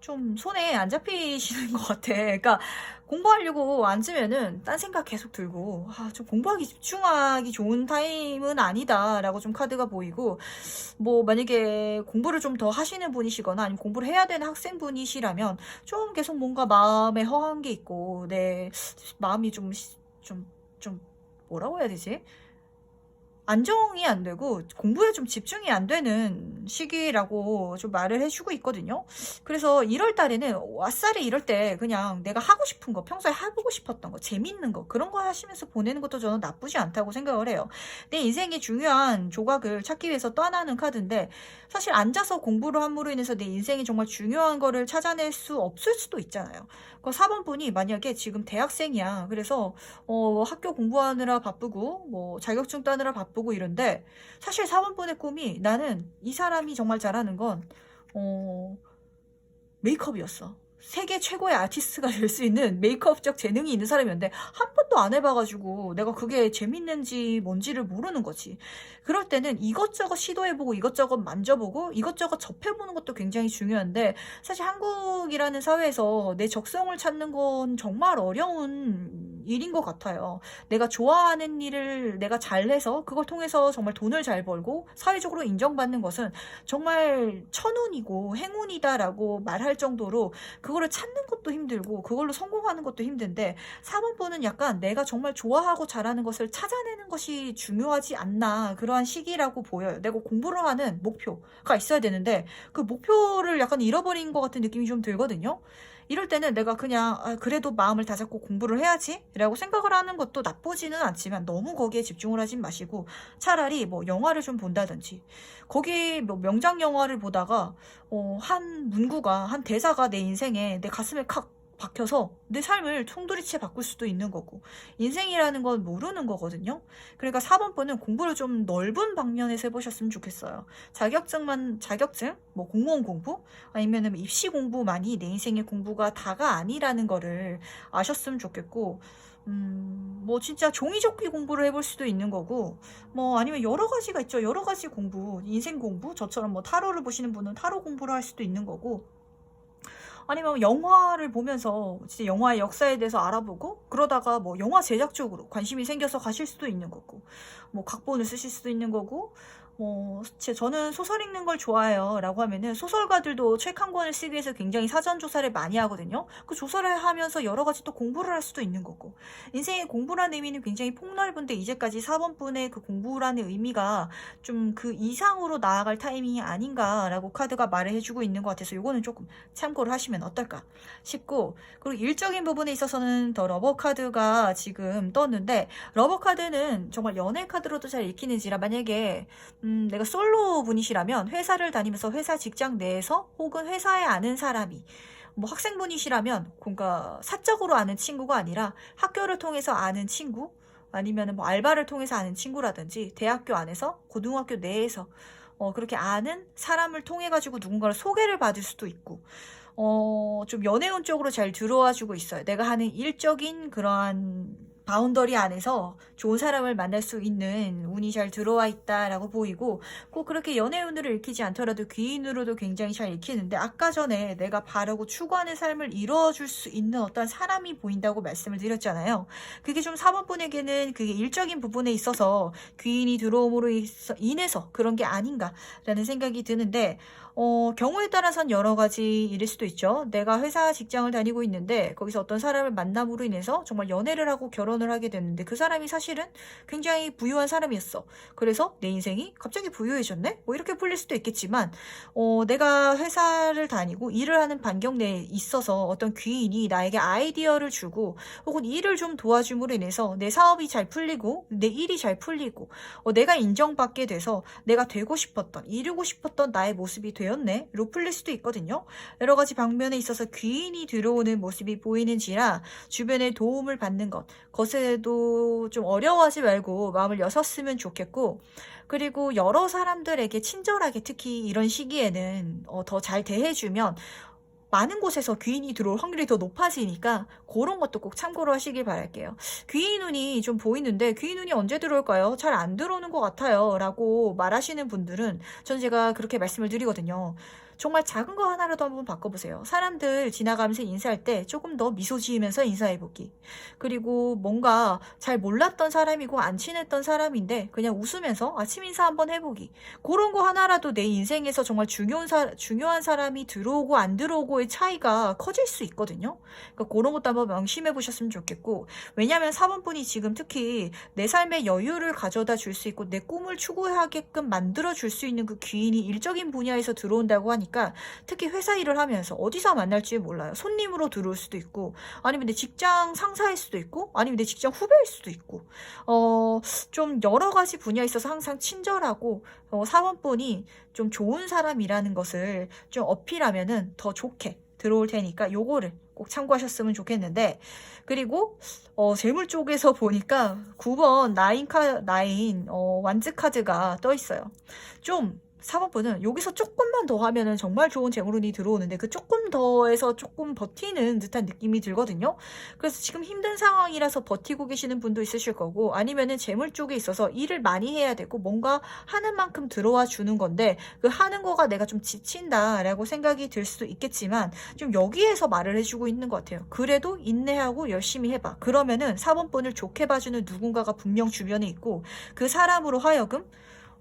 좀 손에 안 잡히시는 것 같아. 그러니까 공부하려고 앉으면은 딴 생각 계속 들고 좀 공부하기 집중하기 좋은 타임은 아니다라고 좀 카드가 보이고, 뭐 만약에 공부를 좀 더 하시는 분이시거나 아니면 공부를 해야 되는 학생분이시라면 좀 계속 뭔가 마음에 허한 게 있고 내 마음이 좀 뭐라고 해야 되지? 안정이 안 되고 공부에 좀 집중이 안 되는 시기라고 좀 말을 해주고 있거든요. 그래서 1월 달에는 아싸리 이럴 때 그냥 내가 하고 싶은 거, 평소에 해보고 싶었던 거, 재밌는 거, 그런 거 하시면서 보내는 것도 저는 나쁘지 않다고 생각을 해요. 내 인생의 중요한 조각을 찾기 위해서 떠나는 카드인데, 사실 앉아서 공부를 함으로 인해서 내 인생이 정말 중요한 거를 찾아낼 수 없을 수도 있잖아요. 그 4번 분이 만약에 지금 대학생이야. 그래서 학교 공부하느라 바쁘고 뭐 자격증 따느라 바쁘고 이런데, 사실 4번 분의 꿈이, 나는 이 사람이 정말 잘하는 건 메이크업이었어. 세계 최고의 아티스트가 될 수 있는 메이크업적 재능이 있는 사람이었는데 한 번도 안 해봐가지고 내가 그게 재밌는지 뭔지를 모르는 거지. 그럴 때는 이것저것 시도해보고 이것저것 만져보고 이것저것 접해보는 것도 굉장히 중요한데, 사실 한국이라는 사회에서 내 적성을 찾는 건 정말 어려운 일인 것 같아요. 내가 좋아하는 일을 내가 잘해서 그걸 통해서 정말 돈을 잘 벌고 사회적으로 인정받는 것은 정말 천운이고 행운이다라고 말할 정도로 그거를 찾는 것도 힘들고 그걸로 성공하는 것도 힘든데, 4번 분은 약간 내가 정말 좋아하고 잘하는 것을 찾아내는 것이 중요하지 않나, 그러한 시기라고 보여요. 내가 공부를 하는 목표가 있어야 되는데 그 목표를 약간 잃어버린 것 같은 느낌이 좀 들거든요. 이럴 때는 내가 그냥 그래도 마음을 다잡고 공부를 해야지 라고 생각을 하는 것도 나쁘지는 않지만 너무 거기에 집중을 하진 마시고 차라리 뭐 영화를 좀 본다든지, 거기 뭐 명작 영화를 보다가 한 문구가, 한 대사가 내 인생에 내 가슴에 칵 박혀서 내 삶을 송두리째 바꿀 수도 있는 거고, 인생이라는 건 모르는 거거든요. 그러니까 4번 분은 공부를 좀 넓은 방면에서 해보셨으면 좋겠어요. 자격증, 뭐 공무원 공부, 아니면은 입시 공부만이 내 인생의 공부가 다가 아니라는 거를 아셨으면 좋겠고, 뭐 진짜 종이접기 공부를 해볼 수도 있는 거고, 뭐 아니면 여러 가지가 있죠. 여러 가지 공부, 인생 공부, 저처럼 뭐 타로를 보시는 분은 타로 공부를 할 수도 있는 거고, 아니면 영화를 보면서 진짜 영화의 역사에 대해서 알아보고, 그러다가 뭐 영화 제작 쪽으로 관심이 생겨서 가실 수도 있는 거고, 뭐 각본을 쓰실 수도 있는 거고, 저는 소설 읽는 걸 좋아해요 라고 하면은, 소설가들도 책 한 권을 쓰기 위해서 굉장히 사전 조사를 많이 하거든요. 그 조사를 하면서 여러 가지 또 공부를 할 수도 있는 거고, 인생의 공부라는 의미는 굉장히 폭넓은데, 이제까지 4번 분의 그 공부라는 의미가 좀 그 이상으로 나아갈 타이밍이 아닌가라고 카드가 말을 해주고 있는 것 같아서, 요거는 조금 참고를 하시면 어떨까 싶고, 그리고 일적인 부분에 있어서는 더 러버 카드가 지금 떴는데, 러버 카드는 정말 연애 카드로도 잘 읽히는지라, 만약에 내가 솔로 분이시라면 회사를 다니면서 회사 직장 내에서, 혹은 회사에 아는 사람이, 뭐 학생분이시라면 뭔가 사적으로 아는 친구가 아니라 학교를 통해서 아는 친구, 아니면 뭐 알바를 통해서 아는 친구라든지, 대학교 안에서, 고등학교 내에서 그렇게 아는 사람을 통해 가지고 누군가를 소개를 받을 수도 있고, 좀 연애운 쪽으로 잘 들어와 주고 있어요. 내가 하는 일적인 그러한 바운더리 안에서 좋은 사람을 만날 수 있는 운이 잘 들어와 있다라고 보이고, 꼭 그렇게 연애운으로 읽히지 않더라도 귀인으로도 굉장히 잘 읽히는데, 아까 전에 내가 바라고 추구하는 삶을 이루어줄 수 있는 어떤 사람이 보인다고 말씀을 드렸잖아요. 그게 좀 4번 분에게는 그게 일적인 부분에 있어서 귀인이 들어옴으로 인해서 그런 게 아닌가라는 생각이 드는데, 경우에 따라선 여러 가지 일일 수도 있죠. 내가 회사 직장을 다니고 있는데 거기서 어떤 사람을 만남으로 인해서 정말 연애를 하고 결혼을 하게 됐는데, 그 사람이 사실은 굉장히 부유한 사람이었어. 그래서 내 인생이 갑자기 부유해졌네? 뭐 이렇게 풀릴 수도 있겠지만, 내가 회사를 다니고 일을 하는 반경 내에 있어서 어떤 귀인이 나에게 아이디어를 주고, 혹은 일을 좀 도와줌으로 인해서 내 사업이 잘 풀리고 내 일이 잘 풀리고, 내가 인정받게 돼서 내가 되고 싶었던, 이루고 싶었던 나의 모습이 되었네? 로 풀릴 수도 있거든요. 여러 가지 방면에 있어서 귀인이 들어오는 모습이 보이는지라, 주변의 도움을 받는 것에도 좀 어려워하지 말고 마음을 여셨으면 좋겠고, 그리고 여러 사람들에게 친절하게, 특히 이런 시기에는 더 잘 대해주면 많은 곳에서 귀인이 들어올 확률이 더 높아지니까, 그런 것도 꼭 참고로 하시길 바랄게요. 귀인운이 좀 보이는데, 귀인운이 언제 들어올까요? 잘 안 들어오는 것 같아요 라고 말하시는 분들은, 전 제가 그렇게 말씀을 드리거든요. 정말 작은 거 하나라도 한번 바꿔보세요. 사람들 지나가면서 인사할 때 조금 더 미소 지으면서 인사해보기. 그리고 뭔가 잘 몰랐던 사람이고 안 친했던 사람인데 그냥 웃으면서 아침 인사 한번 해보기. 그런 거 하나라도 내 인생에서 정말 중요한 사람이 들어오고 안 들어오고의 차이가 커질 수 있거든요. 그러니까 그런 것도 한번 명심해 보셨으면 좋겠고, 왜냐하면 4번 분이 지금 특히 내 삶의 여유를 가져다 줄 수 있고 내 꿈을 추구하게끔 만들어 줄 수 있는 그 귀인이 일적인 분야에서 들어온다고 하니까, 특히 회사 일을 하면서 어디서 만날지 몰라요. 손님으로 들어올 수도 있고, 아니면 내 직장 상사일 수도 있고, 아니면 내 직장 후배일 수도 있고, 좀 여러 가지 분야에 있어서 항상 친절하고, 사원분이 좀 좋은 사람이라는 것을 좀 어필하면은 더 좋게 들어올 테니까, 요거를 꼭 참고하셨으면 좋겠는데, 그리고 재물 쪽에서 보니까 9번 나인 완즈 카드가 떠 있어요. 좀 4번 분은 여기서 조금만 더 하면은 정말 좋은 재물운이 들어오는데, 그 조금 더에서 조금 버티는 듯한 느낌이 들거든요. 그래서 지금 힘든 상황이라서 버티고 계시는 분도 있으실 거고, 아니면은 재물 쪽에 있어서 일을 많이 해야 되고 뭔가 하는 만큼 들어와 주는 건데, 그 하는 거가 내가 좀 지친다라고 생각이 들 수도 있겠지만, 좀 여기에서 말을 해주고 있는 것 같아요. 그래도 인내하고 열심히 해봐. 그러면은 4번 분을 좋게 봐주는 누군가가 분명 주변에 있고, 그 사람으로 하여금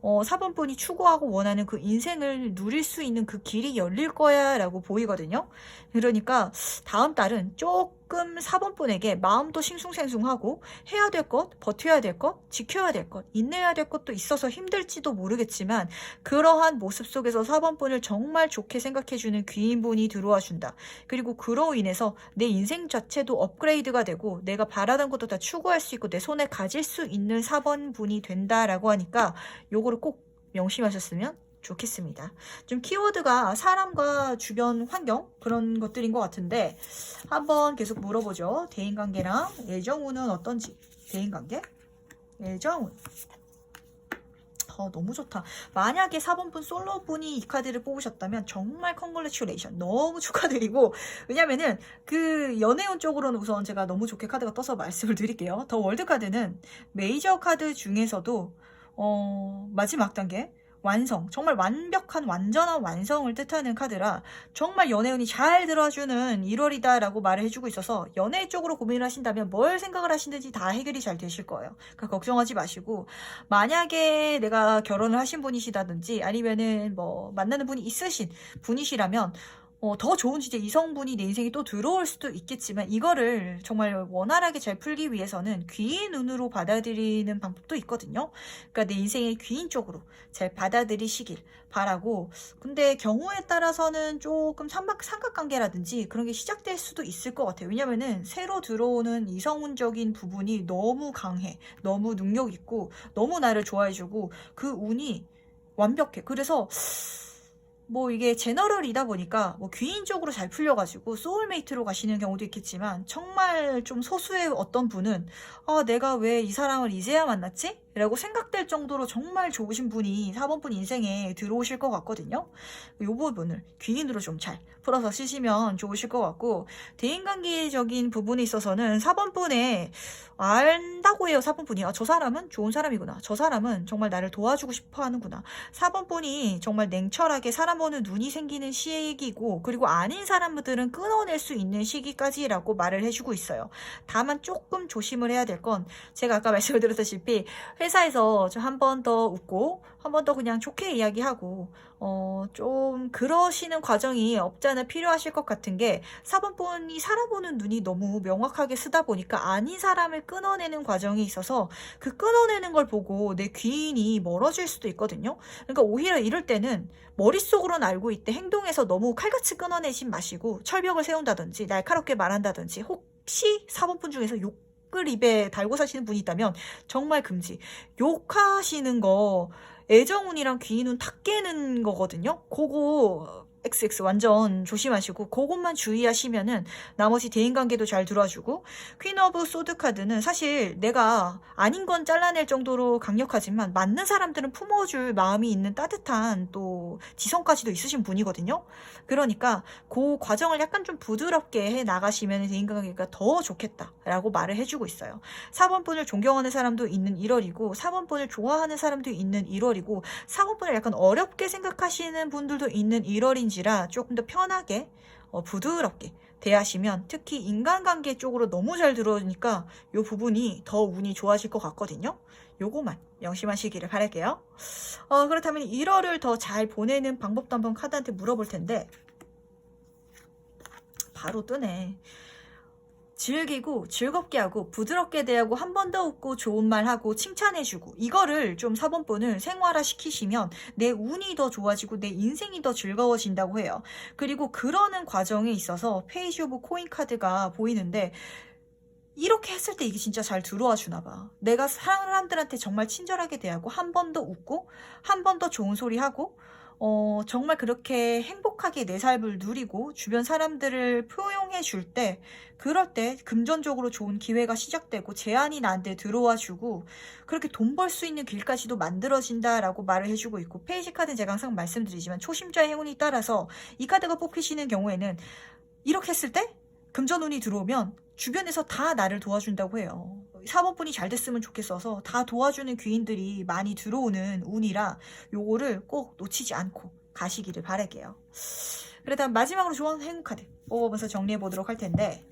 4번 분이 추구하고 원하는 그 인생을 누릴 수 있는 그 길이 열릴 거야 라고 보이거든요. 그러니까 다음 달은 조금 4번 분에게 마음도 싱숭생숭하고, 해야 될 것, 버텨야 될 것, 지켜야 될 것, 인내해야 될 것도 있어서 힘들지도 모르겠지만, 그러한 모습 속에서 4번 분을 정말 좋게 생각해주는 귀인분이 들어와 준다. 그리고 그로 인해서 내 인생 자체도 업그레이드가 되고 내가 바라던 것도 다 추구할 수 있고 내 손에 가질 수 있는 4번 분이 된다라고 하니까, 요거를 꼭 명심하셨으면 좋겠습니다. 좀 키워드가 사람과 주변 환경 그런 것들인 것 같은데 한번 계속 물어보죠. 대인관계랑 애정운은 어떤지. 대인관계, 애정운. 너무 좋다. 만약에 4번분 솔로분이 이 카드를 뽑으셨다면 정말 컨글래츄레이션 너무 축하드리고, 왜냐면은 그 연애운 쪽으로는 우선 제가 너무 좋게 카드가 떠서 말씀을 드릴게요. 더 월드 카드는 메이저 카드 중에서도 마지막 단계 완성, 정말 완벽한 완전한 완성을 뜻하는 카드라 정말 연애운이 잘 들어주는 1월이다 라고 말을 해주고 있어서 연애 쪽으로 고민을 하신다면 뭘 생각을 하시는지 다 해결이 잘 되실 거예요. 그러니까 걱정하지 마시고, 만약에 내가 결혼을 하신 분이시다든지 아니면은 뭐 만나는 분이 있으신 분이시라면 더 좋은 진짜 이성분이 내 인생에 또 들어올 수도 있겠지만, 이거를 정말 원활하게 잘 풀기 위해서는 귀인 눈으로 받아들이는 방법도 있거든요. 그러니까 내 인생의 귀인 쪽으로 잘 받아들이시길 바라고, 근데 경우에 따라서는 조금 삼각관계라든지 그런 게 시작될 수도 있을 것 같아요. 왜냐면은 새로 들어오는 이성운적인 부분이 너무 강해, 너무 능력 있고 너무 나를 좋아해주고 그 운이 완벽해. 그래서 뭐 이게 제너럴이다 보니까 뭐 귀인 쪽으로 잘 풀려가지고 소울메이트로 가시는 경우도 있겠지만, 정말 좀 소수의 어떤 분은 내가 왜 이 사람을 이제야 만났지? 라고 생각될 정도로 정말 좋으신 분이 4번분 인생에 들어오실 것 같거든요. 이 부분을 귀인으로 좀 잘 풀어서 쓰시면 좋으실 것 같고, 대인관계적인 부분에 있어서는 4번분에 안다고 해요. 4번분이 저 사람은 좋은 사람이구나, 저 사람은 정말 나를 도와주고 싶어 하는구나. 4번분이 정말 냉철하게 사람 보는 눈이 생기는 시기고, 그리고 아닌 사람들은 끊어낼 수 있는 시기까지라고 말을 해주고 있어요. 다만 조금 조심을 해야 될 건, 제가 아까 말씀을 드렸다시피 회사에서 좀 한 번 더 웃고 한 번 더 그냥 좋게 이야기하고 좀 그러시는 과정이 없잖아 필요하실 것 같은 게, 4번분이 살아보는 눈이 너무 명확하게 쓰다 보니까 아닌 사람을 끊어내는 과정이 있어서 그 끊어내는 걸 보고 내 귀인이 멀어질 수도 있거든요. 그러니까 오히려 이럴 때는 머릿속으로는 알고 있대 행동에서 너무 칼같이 끊어내지 마시고 철벽을 세운다든지 날카롭게 말한다든지, 혹시 4번분 중에서 욕을 입에 달고 사시는 분이 있다면 정말 금지. 욕하시는 거 애정운이랑 귀인운 탁 깨는 거거든요. 그거 XX 완전 조심하시고 그것만 주의하시면은 나머지 대인관계도 잘 들어주고, 퀸 오브 소드 카드는 사실 내가 아닌 건 잘라낼 정도로 강력하지만 맞는 사람들은 품어줄 마음이 있는 따뜻한 또 지성까지도 있으신 분이거든요. 그러니까 그 과정을 약간 좀 부드럽게 해 나가시면 대인관계가 더 좋겠다라고 말을 해주고 있어요. 4번분을 존경하는 사람도 있는 1월이고 4번분을 좋아하는 사람도 있는 1월이고 4번분을 약간 어렵게 생각하시는 분들도 있는 1월인 지라 조금 더 편하게 부드럽게 대하시면, 특히 인간관계 쪽으로 너무 잘 들어오니까 이 부분이 더 운이 좋아질 것 같거든요. 요거만 명심하시기를 바랄게요. 그렇다면 1월을 더 잘 보내는 방법도 한번 카드한테 물어볼 텐데, 바로 뜨네. 즐기고 즐겁게 하고 부드럽게 대하고 한 번 더 웃고 좋은 말 하고 칭찬해주고, 이거를 좀 4번분을 생활화 시키시면 내 운이 더 좋아지고 내 인생이 더 즐거워진다고 해요. 그리고 그러는 과정에 있어서 페이지 오브 코인 카드가 보이는데, 이렇게 했을 때 이게 진짜 잘 들어와 주나 봐. 내가 사람들한테 정말 친절하게 대하고 한 번 더 웃고 한 번 더 좋은 소리 하고 정말 그렇게 행복하게 내 삶을 누리고 주변 사람들을 포용해 줄 때, 그럴 때 금전적으로 좋은 기회가 시작되고 제안이 나한테 들어와 주고 그렇게 돈 벌 수 있는 길까지도 만들어진다라고 말을 해주고 있고, 페이지 카드는 제가 항상 말씀드리지만 초심자의 행운이 따라서 이 카드가 뽑히시는 경우에는 이렇게 했을 때 금전운이 들어오면 주변에서 다 나를 도와준다고 해요. 4번분이 잘 됐으면 좋겠어서 다 도와주는 귀인들이 많이 들어오는 운이라 요거를 꼭 놓치지 않고 가시기를 바랄게요. 그러다 마지막으로 좋은 행운 카드 뽑아보면서 정리해 보도록 할 텐데,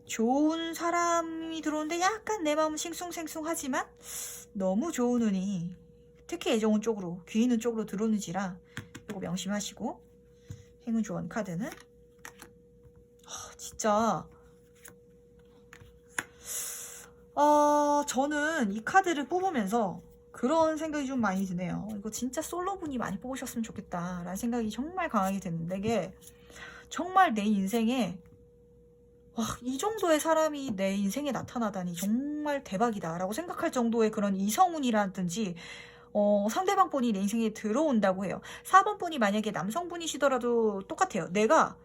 좋은 사람이 들어오는데 약간 내 마음은 싱숭생숭하지만 너무 좋은 운이 특히 애정운 쪽으로 귀인운 쪽으로 들어오는지라 요거 명심하시고, 행운 좋은 카드는 진짜 저는 이 카드를 뽑으면서 그런 생각이 좀 많이 드네요. 이거 진짜 솔로분이 많이 뽑으셨으면 좋겠다 라는 생각이 정말 강하게 드는데, 이게 정말 내 인생에 이 정도의 사람이 내 인생에 나타나다니 정말 대박이다 라고 생각할 정도의 그런 이성운이라든지 상대방 분이 내 인생에 들어온다고 해요. 4번 분이 만약에 남성분이시더라도 똑같아요. 내가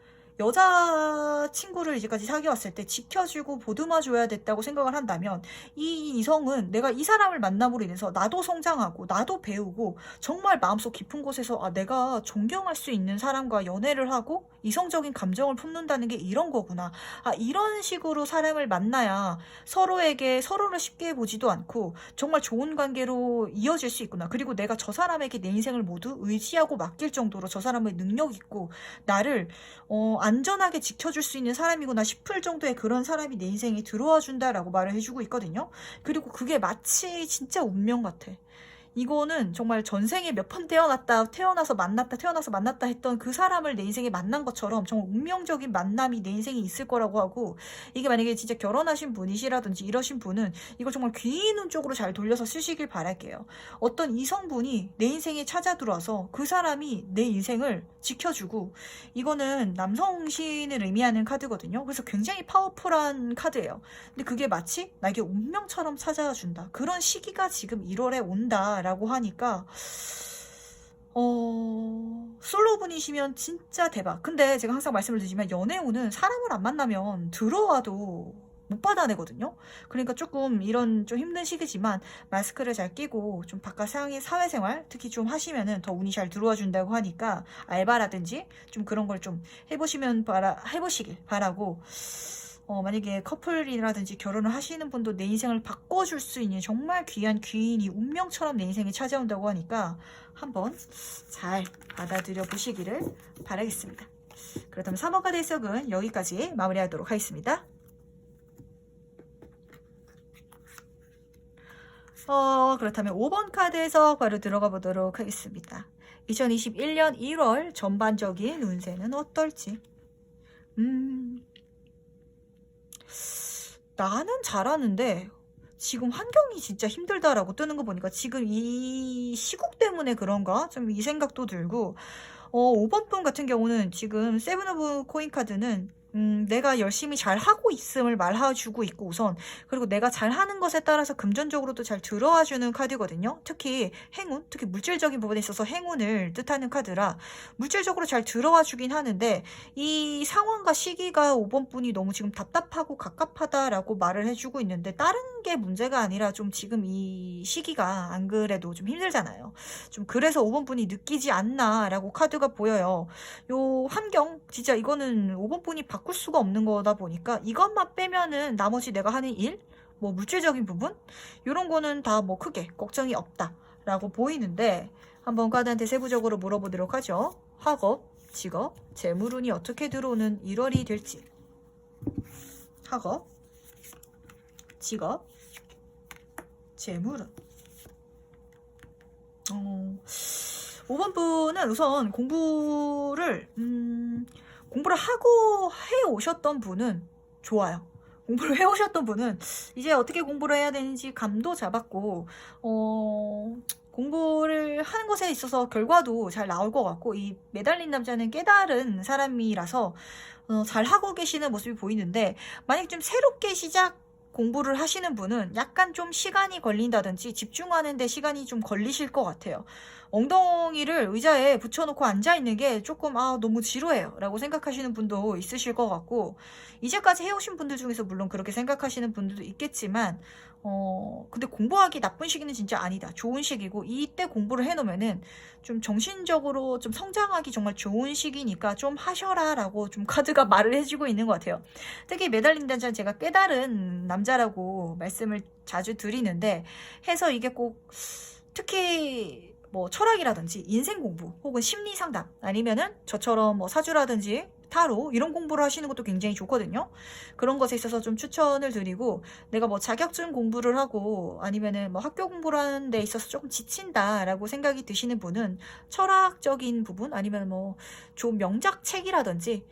여자친구를 이제까지 사귀어왔을 때 지켜주고 보듬어줘야 됐다고 생각을 한다면 이 이성은 내가 이 사람을 만남으로 인해서 나도 성장하고 나도 배우고 정말 마음속 깊은 곳에서 내가 존경할 수 있는 사람과 연애를 하고 이성적인 감정을 품는다는 게 이런 거구나. 이런 식으로 사람을 만나야 서로에게 서로를 쉽게 보지도 않고 정말 좋은 관계로 이어질 수 있구나. 그리고 내가 저 사람에게 내 인생을 모두 의지하고 맡길 정도로 저 사람의 능력 있고 나를 안전하게 지켜줄 수 있는 사람이구나 싶을 정도의 그런 사람이 내 인생에 들어와 준다라고 말을 해주고 있거든요. 그리고 그게 마치 진짜 운명 같아. 이거는 정말 전생에 몇 번 태어나서 만났다 했던 그 사람을 내 인생에 만난 것처럼 정말 운명적인 만남이 내 인생에 있을 거라고 하고, 이게 만약에 진짜 결혼하신 분이시라든지 이러신 분은 이걸 정말 귀 있는 쪽으로 잘 돌려서 쓰시길 바랄게요. 어떤 이성분이 내 인생에 찾아 들어와서 그 사람이 내 인생을 지켜주고, 이거는 남성신을 의미하는 카드거든요. 그래서 굉장히 파워풀한 카드예요. 근데 그게 마치 나에게 운명처럼 찾아와 준다. 그런 시기가 지금 1월에 온다 라고 하니까 솔로분이시면 진짜 대박. 근데 제가 항상 말씀을 드리지만 연애운은 사람을 안 만나면 들어와도 못 받아내거든요. 그러니까 조금 이런 좀 힘든 시기지만 마스크를 잘 끼고 좀 바깥 사회생활 특히 좀 하시면은 더 운이 잘 들어와 준다고 하니까 알바라든지 좀 그런 걸 좀 해보시길 바라고, 만약에 커플이라든지 결혼을 하시는 분도 내 인생을 바꿔줄 수 있는 정말 귀한 귀인이 운명처럼 내 인생에 찾아온다고 하니까 한번 잘 받아들여 보시기를 바라겠습니다. 그렇다면 3번 카드 해석은 여기까지 마무리하도록 하겠습니다. 그렇다면 5번 카드 해석 바로 들어가 보도록 하겠습니다. 2021년 1월 전반적인 운세는 어떨지. 나는 잘하는데 지금 환경이 진짜 힘들다라고 뜨는 거 보니까 지금 이 시국 때문에 그런가? 좀 이 생각도 들고, 5번 분 같은 경우는 지금 세븐 오브 코인 카드는 내가 열심히 잘하고 있음을 말해주고 있고 우선, 그리고 내가 잘하는 것에 따라서 금전적으로도 잘 들어와주는 카드거든요. 특히 행운, 특히 물질적인 부분에 있어서 행운을 뜻하는 카드라 물질적으로 잘 들어와주긴 하는데 이 상황과 시기가 5번 분이 너무 지금 답답하고 갑갑하다라고 말을 해주고 있는데 다른 게 문제가 아니라 좀 지금 이 시기가 안 그래도 좀 힘들잖아요. 좀 그래서 5번 분이 느끼지 않나 라고 카드가 보여요. 요 환경 진짜 이거는 5번 분이 바꿀 수가 없는 거다 보니까 이것만 빼면은 나머지 내가 하는 일, 뭐 물질적인 부분 이런 거는 다 뭐 크게 걱정이 없다 라고 보이는데, 한번 카드한테 세부적으로 물어보도록 하죠. 학업, 직업, 재물운이 어떻게 들어오는 1월이 될지. 학업, 직업, 재물운. 5번 분은 우선 공부를 하고 해 오셨던 분은 좋아요. 공부를 해 오셨던 분은 이제 어떻게 공부를 해야 되는지 감도 잡았고, 공부를 하는 것에 있어서 결과도 잘 나올 것 같고, 이 매달린 남자는 깨달은 사람이라서 잘 하고 계시는 모습이 보이는데, 만약 좀 새롭게 공부를 하시는 분은 약간 좀 시간이 걸린다든지 집중하는 데 시간이 좀 걸리실 것 같아요. 엉덩이를 의자에 붙여놓고 앉아있는 게 조금 너무 지루해요 라고 생각하시는 분도 있으실 것 같고, 이제까지 해오신 분들 중에서 물론 그렇게 생각하시는 분들도 있겠지만 근데 공부하기 나쁜 시기는 진짜 아니다. 좋은 시기고 이때 공부를 해놓으면은 좀 정신적으로 좀 성장하기 정말 좋은 시기니까 좀 하셔라 라고 좀 카드가 말을 해주고 있는 것 같아요. 특히 매달린 남자는 제가 깨달은 남자라고 말씀을 자주 드리는데, 해서 이게 꼭 특히 뭐 철학이라든지 인생 공부 혹은 심리 상담 아니면은 저처럼 뭐 사주라든지 타로 이런 공부를 하시는 것도 굉장히 좋거든요. 그런 것에 있어서 좀 추천을 드리고, 내가 뭐 자격증 공부를 하고 아니면은 뭐 학교 공부를 하는 데 있어서 조금 지친다라고 생각이 드시는 분은 철학적인 부분 아니면 뭐 좋은 명작 책이라든지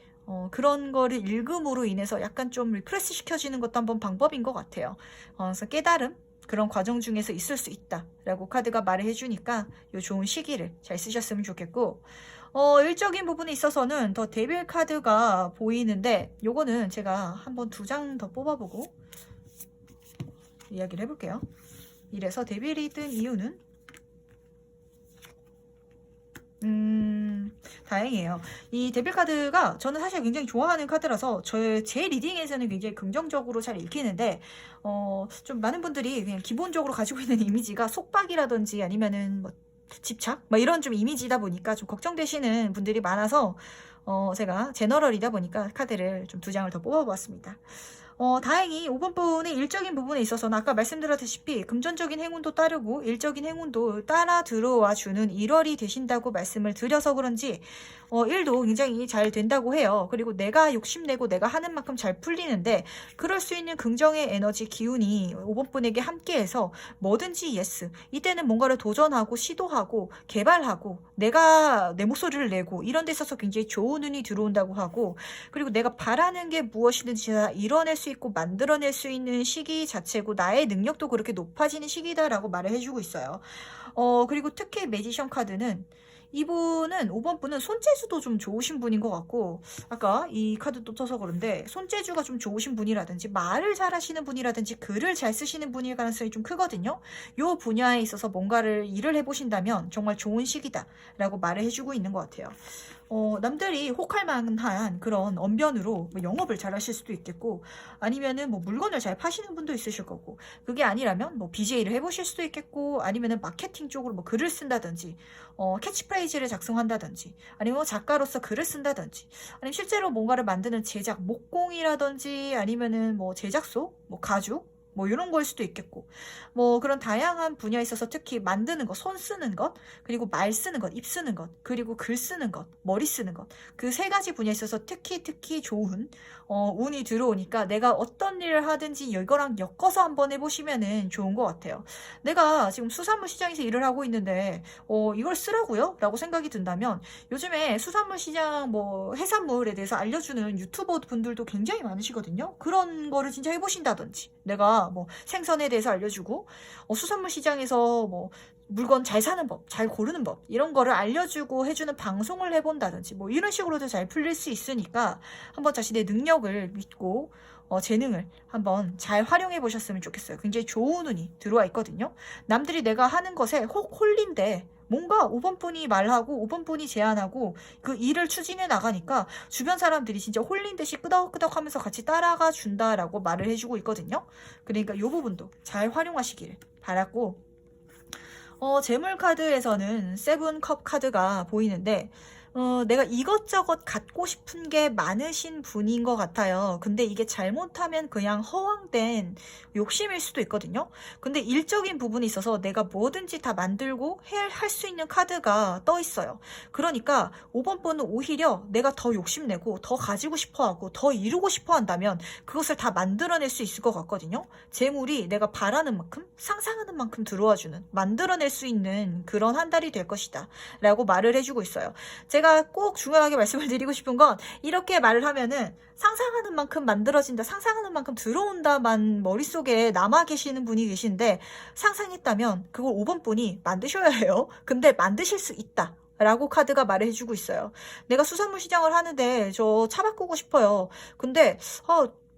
그런 거를 읽음으로 인해서 약간 좀 리프레시 시켜지는 것도 한번 방법인 것 같아요. 그래서 깨달음 그런 과정 중에서 있을 수 있다 라고 카드가 말을 해주니까 요 좋은 시기를 잘 쓰셨으면 좋겠고, 일적인 부분에 있어서는 더 데빌 카드가 보이는데, 요거는 제가 한번 2장 더 뽑아보고 이야기를 해볼게요. 이래서 데빌이 뜬 이유는 다행이에요. 이 데빌 카드가 저는 사실 굉장히 좋아하는 카드라서 제 리딩에서는 굉장히 긍정적으로 잘 읽히는데, 좀 많은 분들이 그냥 기본적으로 가지고 있는 이미지가 속박이라든지 아니면은 뭐 집착? 뭐 이런 좀 이미지다 보니까 좀 걱정되시는 분들이 많아서, 제가 제너럴이다 보니까 카드를 좀 2장을 더 뽑아보았습니다. 다행히 5번 분의 일적인 부분에 있어서는 아까 말씀드렸다시피 금전적인 행운도 따르고 일적인 행운도 따라 들어와 주는 1월이 되신다고 말씀을 드려서 그런지 일도 굉장히 잘 된다고 해요. 그리고 내가 욕심내고 내가 하는 만큼 잘 풀리는데 그럴 수 있는 긍정의 에너지 기운이 5번 분에게 함께해서 뭐든지 예스. 이때는 뭔가를 도전하고 시도하고 개발하고 내가 내 목소리를 내고 이런 데 있어서 굉장히 좋은 운이 들어온다고 하고, 그리고 내가 바라는 게 무엇이든지 다 이뤄낼 수 있고 만들어낼 수 있는 시기 자체고 나의 능력도 그렇게 높아지는 시기다라고 말을 해주고 있어요. 그리고 특히 매지션 카드는 이분은 5번 분은 손재주도 좀 좋으신 분인 것 같고, 아까 이 카드도 떠서 그런데 손재주가 좀 좋으신 분이라든지 말을 잘하시는 분이라든지 글을 잘 쓰시는 분일 가능성이 좀 크거든요. 이 분야에 있어서 뭔가를 일을 해보신다면 정말 좋은 시기다 라고 말을 해주고 있는 것 같아요. 남들이 혹할 만한 그런 언변으로 뭐 영업을 잘 하실 수도 있겠고, 아니면은 뭐 물건을 잘 파시는 분도 있으실 거고, 그게 아니라면 뭐 BJ를 해보실 수도 있겠고, 아니면은 마케팅 쪽으로 뭐 글을 쓴다든지, 캐치프레이즈를 작성한다든지, 아니면 뭐 작가로서 글을 쓴다든지, 아니면 실제로 뭔가를 만드는 제작, 목공이라든지, 아니면은 뭐 제작소, 뭐 가죽, 뭐 이런 거일 수도 있겠고, 뭐 그런 다양한 분야에 있어서 특히 만드는 것, 손 쓰는 것, 그리고 말 쓰는 것, 입 쓰는 것, 그리고 글 쓰는 것, 머리 쓰는 것, 그 3가지 분야에 있어서 특히 좋은 운이 들어오니까 내가 어떤 일을 하든지 이거랑 엮어서 한번 해보시면은 좋은 것 같아요. 내가 지금 수산물 시장에서 일을 하고 있는데 이걸 쓰라고요? 라고 생각이 든다면, 요즘에 수산물 시장 뭐 해산물에 대해서 알려주는 유튜버 분들도 굉장히 많으시거든요. 그런 거를 진짜 해보신다든지, 내가 뭐 생선에 대해서 알려주고 수산물 시장에서 뭐 물건 잘 사는 법, 잘 고르는 법 이런 거를 알려주고 해주는 방송을 해본다든지 뭐 이런 식으로도 잘 풀릴 수 있으니까 한번 자신의 능력을 믿고 재능을 한번 잘 활용해 보셨으면 좋겠어요. 굉장히 좋은 운이 들어와 있거든요. 남들이 내가 하는 것에 혹 홀린데 뭔가 5번 분이 말하고 5번 분이 제안하고 그 일을 추진해 나가니까 주변 사람들이 진짜 홀린 듯이 끄덕끄덕 하면서 같이 따라가 준다라고 말을 해주고 있거든요. 그러니까 이 부분도 잘 활용하시길 바랐고, 재물 카드에서는 세븐컵 카드가 보이는데, 내가 이것저것 갖고 싶은 게 많으신 분인 것 같아요. 근데 이게 잘못하면 그냥 허황된 욕심일 수도 있거든요. 근데 일적인 부분이 있어서 내가 뭐든지 다 만들고 할 수 있는 카드가 떠 있어요. 그러니까 5번 번은 오히려 내가 더 욕심내고 더 가지고 싶어 하고 더 이루고 싶어 한다면 그것을 다 만들어낼 수 있을 것 같거든요. 재물이 내가 바라는 만큼, 상상하는 만큼 들어와주는, 만들어낼 수 있는 그런 한 달이 될 것이다 라고 말을 해주고 있어요. 제가 꼭 중요하게 말씀을 드리고 싶은 건, 이렇게 말을 하면은 상상하는 만큼 만들어진다, 상상하는 만큼 들어온다만 머릿속에 남아 계시는 분이 계신데, 상상했다면 그걸 5번 분이 만드셔야 해요. 근데 만드실 수 있다 라고 카드가 말을 해주고 있어요. 내가 수산물 시장을 하는데 저 차 바꾸고 싶어요. 근데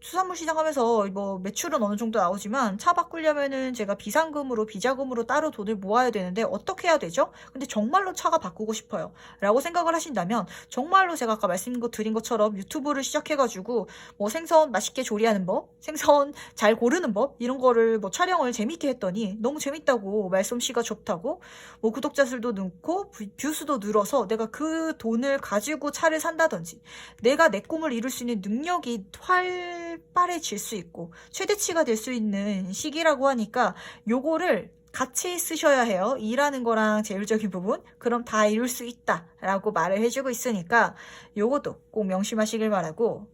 수산물 시장 하면서 뭐 매출은 어느 정도 나오지만 차 바꾸려면은 제가 비상금으로 비자금으로 따로 돈을 모아야 되는데 어떻게 해야 되죠? 근데 정말로 차가 바꾸고 싶어요 라고 생각을 하신다면, 정말로 제가 아까 말씀드린 것처럼 유튜브를 시작해가지고 뭐 생선 맛있게 조리하는 법, 생선 잘 고르는 법 이런 거를 뭐 촬영을 재밌게 했더니 너무 재밌다고, 말솜씨가 좋다고, 뭐 구독자 수도 늘고 뷰수도 늘어서 내가 그 돈을 가지고 차를 산다든지, 내가 내 꿈을 이룰 수 있는 능력이 활발해질 수 있고 최대치가 될 수 있는 시기라고 하니까 요거를 같이 쓰셔야 해요. 일하는 거랑 제일적인 부분, 그럼 다 이룰 수 있다 라고 말을 해주고 있으니까 요것도 꼭 명심하시길 바라고,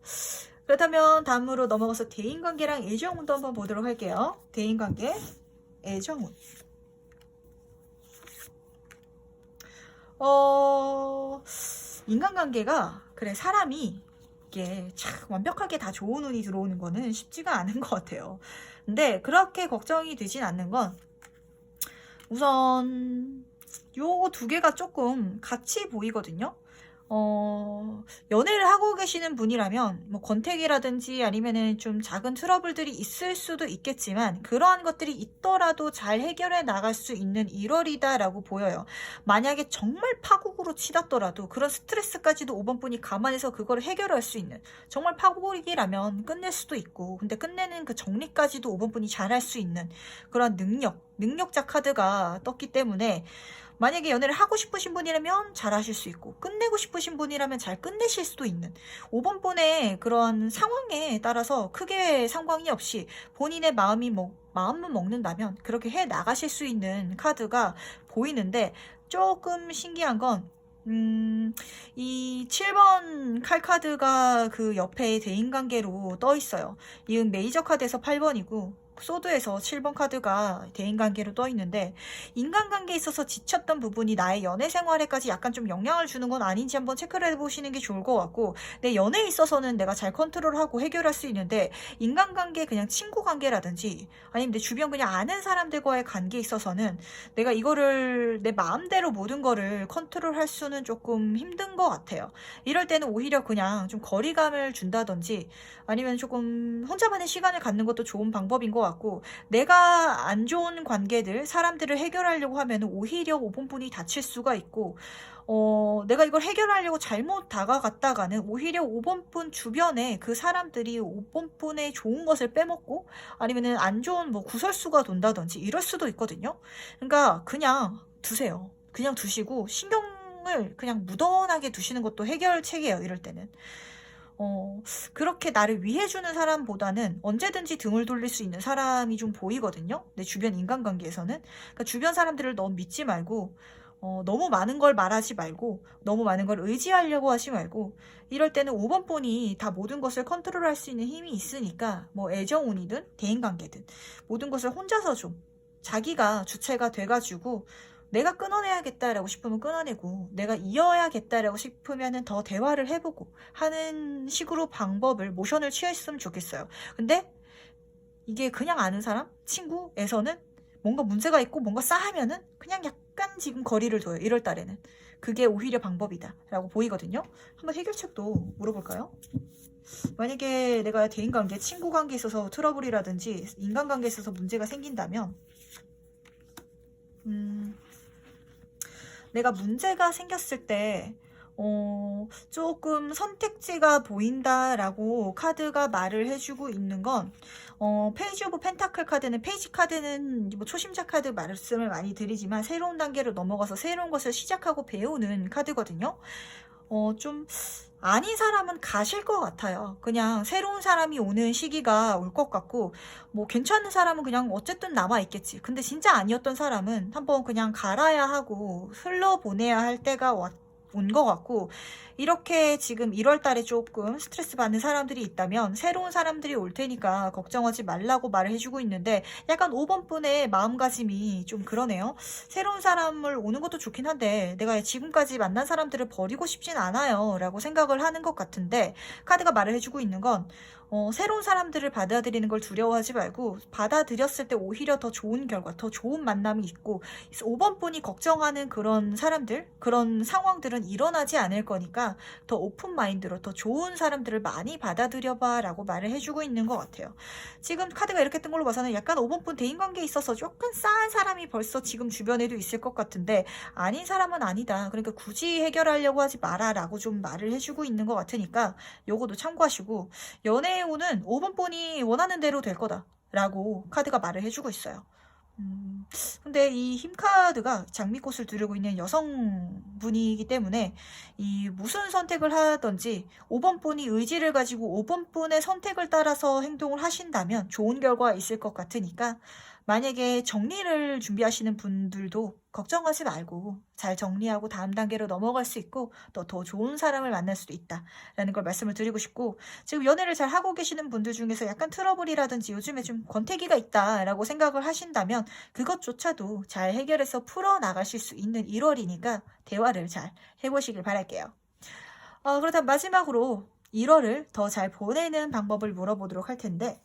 그렇다면 다음으로 넘어가서 대인관계랑 애정운도 한번 보도록 할게요. 대인관계, 애정운. 인간관계가 그래, 사람이 이게 참 완벽하게 다 좋은 운이 들어오는 거는 쉽지가 않은 것 같아요. 근데 그렇게 걱정이 되진 않는 건, 우선 요 2개가 조금 같이 보이거든요. 연애를 하고 계시는 분이라면 뭐 권태기라든지 아니면은 좀 작은 트러블들이 있을 수도 있겠지만 그러한 것들이 있더라도 잘 해결해 나갈 수 있는 1월이다라고 보여요. 만약에 정말 파국으로 치닫더라도 그런 스트레스까지도 5번 분이 감안해서 그걸 해결할 수 있는, 정말 파국이라면 끝낼 수도 있고, 근데 끝내는 그 정리까지도 5번 분이 잘할 수 있는 그런 능력자 카드가 떴기 때문에 만약에 연애를 하고 싶으신 분이라면 잘 하실 수 있고, 끝내고 싶으신 분이라면 잘 끝내실 수도 있는, 5번 분의 그런 상황에 따라서 크게 상관이 없이 본인의 마음만 먹는다면 그렇게 해 나가실 수 있는 카드가 보이는데, 조금 신기한 건 이 7번 칼 카드가 그 옆에 대인관계로 떠 있어요. 이은 메이저 카드에서 8번이고 소드에서 7번 카드가 대인관계로 떠 있는데, 인간관계에 있어서 지쳤던 부분이 나의 연애 생활에까지 약간 좀 영향을 주는 건 아닌지 한번 체크를 해보시는 게 좋을 것 같고, 내 연애에 있어서는 내가 잘 컨트롤하고 해결할 수 있는데, 인간관계 그냥 친구 관계라든지 아니면 내 주변 그냥 아는 사람들과의 관계에 있어서는 내가 이거를 내 마음대로 모든 거를 컨트롤할 수는 조금 힘든 것 같아요. 이럴 때는 오히려 그냥 좀 거리감을 준다든지 아니면 조금 혼자만의 시간을 갖는 것도 좋은 방법인 것 같고, 내가 안 좋은 관계들, 사람들을 해결하려고 하면 오히려 5번 분이 다칠 수가 있고, 내가 이걸 해결하려고 잘못 다가갔다가는 오히려 5번 분 주변에 그 사람들이 5번 분의 좋은 것을 빼먹고 아니면은 안 좋은 뭐 구설수가 돈다든지 이럴 수도 있거든요. 그러니까 그냥 두세요. 그냥 두시고 신경을 그냥 무던하게 두시는 것도 해결책이에요. 이럴 때는. 그렇게 나를 위해주는 사람보다는 언제든지 등을 돌릴 수 있는 사람이 좀 보이거든요. 내 주변 인간관계에서는. 그러니까 주변 사람들을 너무 믿지 말고, 너무 많은 걸 말하지 말고, 너무 많은 걸 의지하려고 하지 말고, 이럴 때는 5번 본이 다 모든 것을 컨트롤할 수 있는 힘이 있으니까, 뭐 애정운이든 대인관계든 모든 것을 혼자서 좀 자기가 주체가 돼가지고 내가 끊어내야겠다라고 싶으면 끊어내고, 내가 이어야겠다라고 싶으면 더 대화를 해보고 하는 식으로 모션을 취했으면 좋겠어요. 근데 이게 그냥 아는 사람, 친구에서는 뭔가 문제가 있고 뭔가 싸하면은 그냥 약간 지금 거리를 둬요. 1월 달에는. 그게 오히려 방법이다 라고 보이거든요. 한번 해결책도 물어볼까요? 만약에 내가 대인관계, 친구관계에 있어서 트러블이라든지 인간관계에 있어서 문제가 생긴다면, 내가 문제가 생겼을 때 조금 선택지가 보인다라고 카드가 말을 해주고 있는 건, 페이지 오브 펜타클 카드는, 페이지 카드는 뭐 초심자 카드 말씀을 많이 드리지만 새로운 단계로 넘어가서 새로운 것을 시작하고 배우는 카드거든요. 좀 아닌 사람은 가실 것 같아요. 그냥 새로운 사람이 오는 시기가 올 것 같고, 뭐 괜찮은 사람은 그냥 어쨌든 남아있겠지. 근데 진짜 아니었던 사람은 한번 그냥 갈아야 하고 흘러보내야 할 때가 온 것 같고, 이렇게 지금 1월 달에 조금 스트레스 받는 사람들이 있다면 새로운 사람들이 올 테니까 걱정하지 말라고 말을 해주고 있는데, 약간 5번 분의 마음가짐이 좀 그러네요. 새로운 사람을 오는 것도 좋긴 한데 내가 지금까지 만난 사람들을 버리고 싶진 않아요 라고 생각을 하는 것 같은데, 카드가 말을 해주고 있는 건, 새로운 사람들을 받아들이는 걸 두려워하지 말고 받아들였을 때 오히려 더 좋은 결과, 더 좋은 만남이 있고, 5번 분이 걱정하는 그런 사람들, 그런 상황들은 일어나지 않을 거니까 더 오픈 마인드로 더 좋은 사람들을 많이 받아들여봐 라고 말을 해주고 있는 것 같아요. 지금 카드가 이렇게 뜬 걸로 봐서는 약간 5번 분 대인관계에 있어서 조금 싸한 사람이 벌써 지금 주변에도 있을 것 같은데, 아닌 사람은 아니다. 그러니까 굳이 해결하려고 하지 마라 라고 좀 말을 해주고 있는 것 같으니까 요거도 참고하시고, 연애에 오는 5번 분이 원하는 대로 될 거다 라고 카드가 말을 해주고 있어요. 근데 이 힘카드가 장미꽃을 두르고 있는 여성분이기 때문에 이 무슨 선택을 하든지 5번 분이 의지를 가지고 5번 분의 선택을 따라서 행동을 하신다면 좋은 결과가 있을 것 같으니까, 만약에 정리를 준비하시는 분들도 걱정하지 말고 잘 정리하고 다음 단계로 넘어갈 수 있고 또 더 좋은 사람을 만날 수도 있다라는 걸 말씀을 드리고 싶고, 지금 연애를 잘 하고 계시는 분들 중에서 약간 트러블이라든지 요즘에 좀 권태기가 있다라고 생각을 하신다면 그것조차도 잘 해결해서 풀어나가실 수 있는 1월이니까 대화를 잘 해보시길 바랄게요. 그렇다면 마지막으로 1월을 더 잘 보내는 방법을 물어보도록 할 텐데,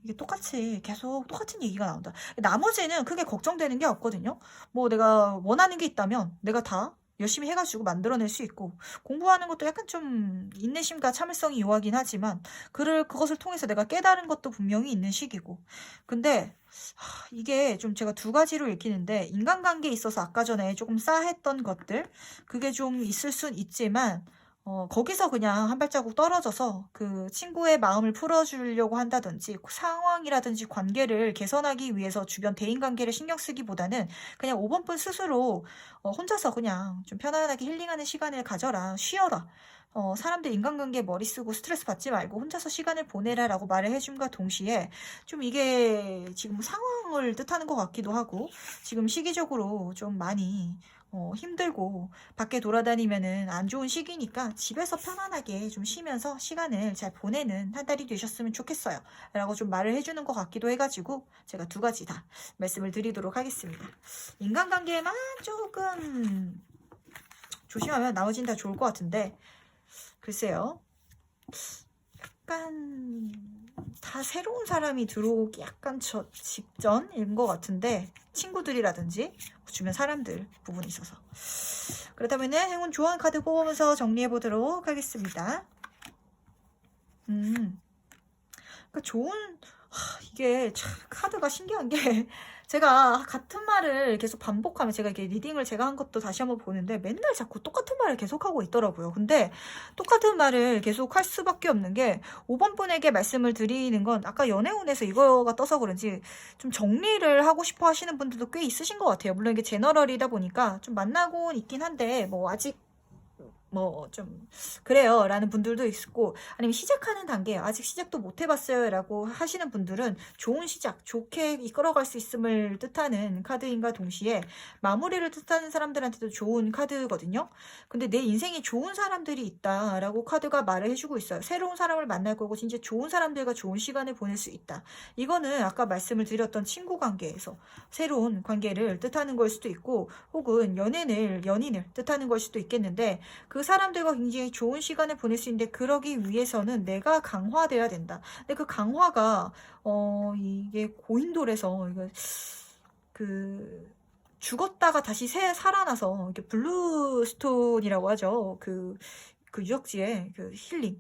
이게 똑같이 계속 똑같은 얘기가 나온다. 나머지는 크게 걱정되는 게 없거든요. 뭐 내가 원하는 게 있다면 내가 다 열심히 해가지고 만들어낼 수 있고, 공부하는 것도 약간 좀 인내심과 참을성이 요하긴 하지만 그것을 통해서 내가 깨달은 것도 분명히 있는 시기고. 근데 이게 좀 제가 두 가지로 읽히는데, 인간관계에 있어서 아까 전에 조금 싸했던 것들, 그게 좀 있을 순 있지만 거기서 그냥 한 발자국 떨어져서 그 친구의 마음을 풀어주려고 한다든지 상황이라든지 관계를 개선하기 위해서 주변 대인관계를 신경 쓰기보다는 그냥 5번 분 스스로 혼자서 그냥 좀 편안하게 힐링하는 시간을 가져라, 쉬어라. 사람들 인간관계에 머리 쓰고 스트레스 받지 말고 혼자서 시간을 보내라 라고 말을 해줌과 동시에 좀 이게 지금 상황을 뜻하는 것 같기도 하고, 지금 시기적으로 좀 많이 힘들고 밖에 돌아다니면은 안 좋은 시기니까 집에서 편안하게 좀 쉬면서 시간을 잘 보내는 한 달이 되셨으면 좋겠어요 라고 좀 말을 해주는 것 같기도 해가지고 제가 두 가지 다 말씀을 드리도록 하겠습니다. 인간관계에만 조금 조심하면 나머지는 다 좋을 것 같은데, 글쎄요, 약간 다 새로운 사람이 들어오기 약간 직전인 것 같은데, 친구들이라든지 주변 사람들 부분에 있어서. 그렇다면 행운 좋아하는 카드 뽑으면서 정리해 보도록 하겠습니다. 그러니까 이게 참 카드가 신기한 게, 제가 같은 말을 계속 반복하면, 제가 이렇게 리딩을 제가 한 것도 다시 한번 보는데 맨날 자꾸 똑같은 말을 계속하고 있더라고요. 근데 똑같은 말을 계속 할 수밖에 없는 게, 5번 분에게 말씀을 드리는 건 아까 연애운에서 이거가 떠서 그런지 좀 정리를 하고 싶어 하시는 분들도 꽤 있으신 것 같아요. 물론 이게 제너럴이다 보니까 좀 만나곤 있긴 한데 뭐 아직 뭐 좀 그래요 라는 분들도 있고, 아니면 시작하는 단계 아직 시작도 못 해봤어요 라고 하시는 분들은 좋은 시작, 좋게 이끌어갈 수 있음을 뜻하는 카드인가 동시에 마무리를 뜻하는 사람들한테도 좋은 카드거든요. 근데 내 인생에 좋은 사람들이 있다 라고 카드가 말을 해주고 있어요. 새로운 사람을 만날 거고 진짜 좋은 사람들과 좋은 시간을 보낼 수 있다. 이거는 아까 말씀을 드렸던 친구 관계에서 새로운 관계를 뜻하는 걸 수도 있고, 혹은 연인을 뜻하는 걸 수도 있겠는데, 그 사람들과 굉장히 좋은 시간을 보낼 수 있는데 그러기 위해서는 내가 강화돼야 된다. 근데 그 강화가 이게 고인돌에서 이거 죽었다가 다시 살아나서 이게 블루스톤이라고 하죠. 그 유적지의 그 힐링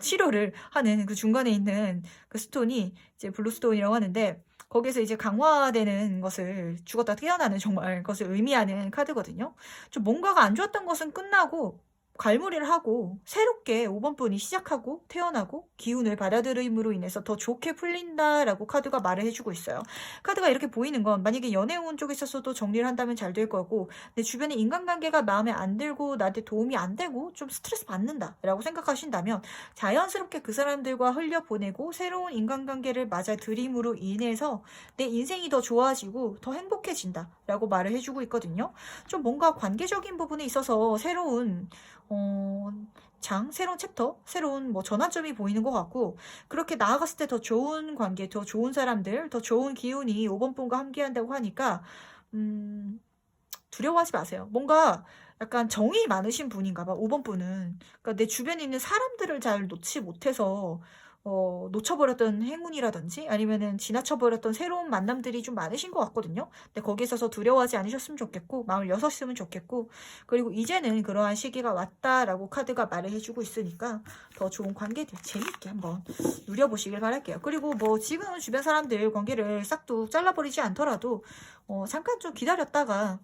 치료를 하는 그 중간에 있는 그 스톤이 이제 블루스톤이라고 하는데, 거기서 이제 강화되는 것을, 죽었다 깨어나는 정말 것을 의미하는 카드거든요. 좀 뭔가가 안 좋았던 것은 끝나고 갈무리를 하고 새롭게 5번 분이 시작하고 태어나고 기운을 받아들임으로 인해서 더 좋게 풀린다라고 카드가 말을 해주고 있어요. 카드가 이렇게 보이는 건, 만약에 연애운 쪽에 있어서도 정리를 한다면 잘 될 거고, 내 주변에 인간관계가 마음에 안 들고 나한테 도움이 안 되고 좀 스트레스 받는다 라고 생각하신다면, 자연스럽게 그 사람들과 흘려보내고 새로운 인간관계를 맞아들임으로 인해서 내 인생이 더 좋아지고 더 행복해진다 라고 말을 해주고 있거든요. 좀 뭔가 관계적인 부분에 있어서 새로운 새로운 챕터, 새로운 뭐 전환점이 보이는 것 같고, 그렇게 나아갔을 때 더 좋은 관계, 더 좋은 사람들, 더 좋은 기운이 5번 분과 함께 한다고 하니까 두려워하지 마세요. 뭔가 약간 정이 많으신 분인가 봐, 5번 분은. 그러니까 내 주변에 있는 사람들을 잘 놓지 못해서 놓쳐버렸던 행운이라든지 아니면은 지나쳐버렸던 새로운 만남들이 좀 많으신 것 같거든요. 근데 거기에 있어서 두려워하지 않으셨으면 좋겠고, 마음을 여셨으면 좋겠고, 그리고 이제는 그러한 시기가 왔다라고 카드가 말을 해주고 있으니까 더 좋은 관계들 재밌게 한번 누려보시길 바랄게요. 그리고 뭐 지금 주변 사람들 관계를 싹둑 잘라버리지 않더라도 잠깐 좀 기다렸다가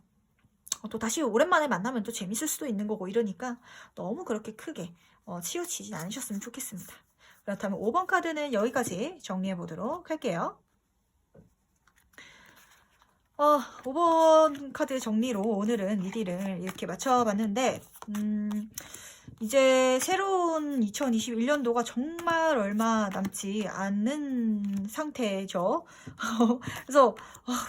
또 다시 오랜만에 만나면 또 재밌을 수도 있는 거고, 이러니까 너무 그렇게 크게 치우치지 않으셨으면 좋겠습니다. 그렇다면 5번 카드는 여기까지 정리해 보도록 할게요. 5번 카드 정리로 오늘은 리딩을 이렇게 맞춰봤는데, 이제 새로운 2021년도가 정말 얼마 남지 않는 상태죠. 그래서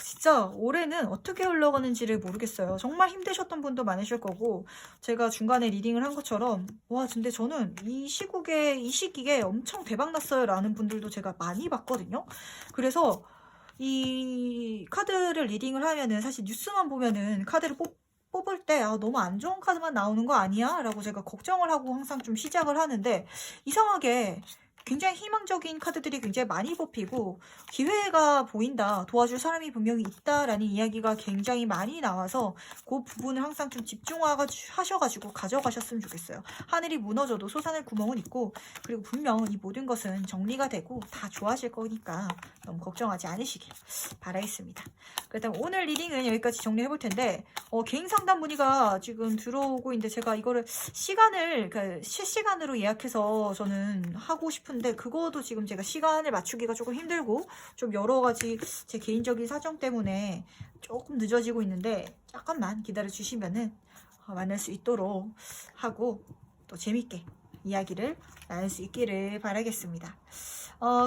진짜 올해는 어떻게 흘러가는지를 모르겠어요. 정말 힘드셨던 분도 많으실 거고, 제가 중간에 리딩을 한 것처럼 근데 저는 이 시기에 엄청 대박났어요 라는 분들도 제가 많이 봤거든요. 그래서 이 카드를 리딩을 하면은 사실 뉴스만 보면은 카드를 뽑을 때 너무 안 좋은 카드만 나오는 거 아니야? 라고 제가 걱정을 하고 항상 좀 시작을 하는데, 이상하게 굉장히 희망적인 카드들이 굉장히 많이 뽑히고 기회가 보인다, 도와줄 사람이 분명히 있다라는 이야기가 굉장히 많이 나와서 그 부분을 항상 좀 집중하셔가지고 가져가셨으면 좋겠어요. 하늘이 무너져도 솟아날 구멍은 있고, 그리고 분명 이 모든 것은 정리가 되고 다 좋아질 거니까 너무 걱정하지 않으시길 바라겠습니다. 그렇다면 오늘 리딩은 여기까지 정리해 볼 텐데, 개인 상담 문의가 지금 들어오고 있는데 제가 이거를 그러니까 실시간으로 예약해서 저는 하고 싶은데 그것도 지금 제가 시간을 맞추기가 조금 힘들고 좀 여러 가지 제 개인적인 사정 때문에 조금 늦어지고 있는데, 잠깐만 기다려 주시면은 만날 수 있도록 하고 또 재밌게 이야기를 나눌 수 있기를 바라겠습니다.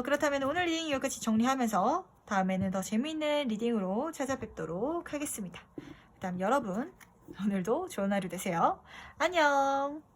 그렇다면 오늘 리딩 여기까지 정리하면서 다음에는 더 재미있는 리딩으로 찾아뵙도록 하겠습니다. 그다음 여러분, 오늘도 좋은 하루 되세요. 안녕.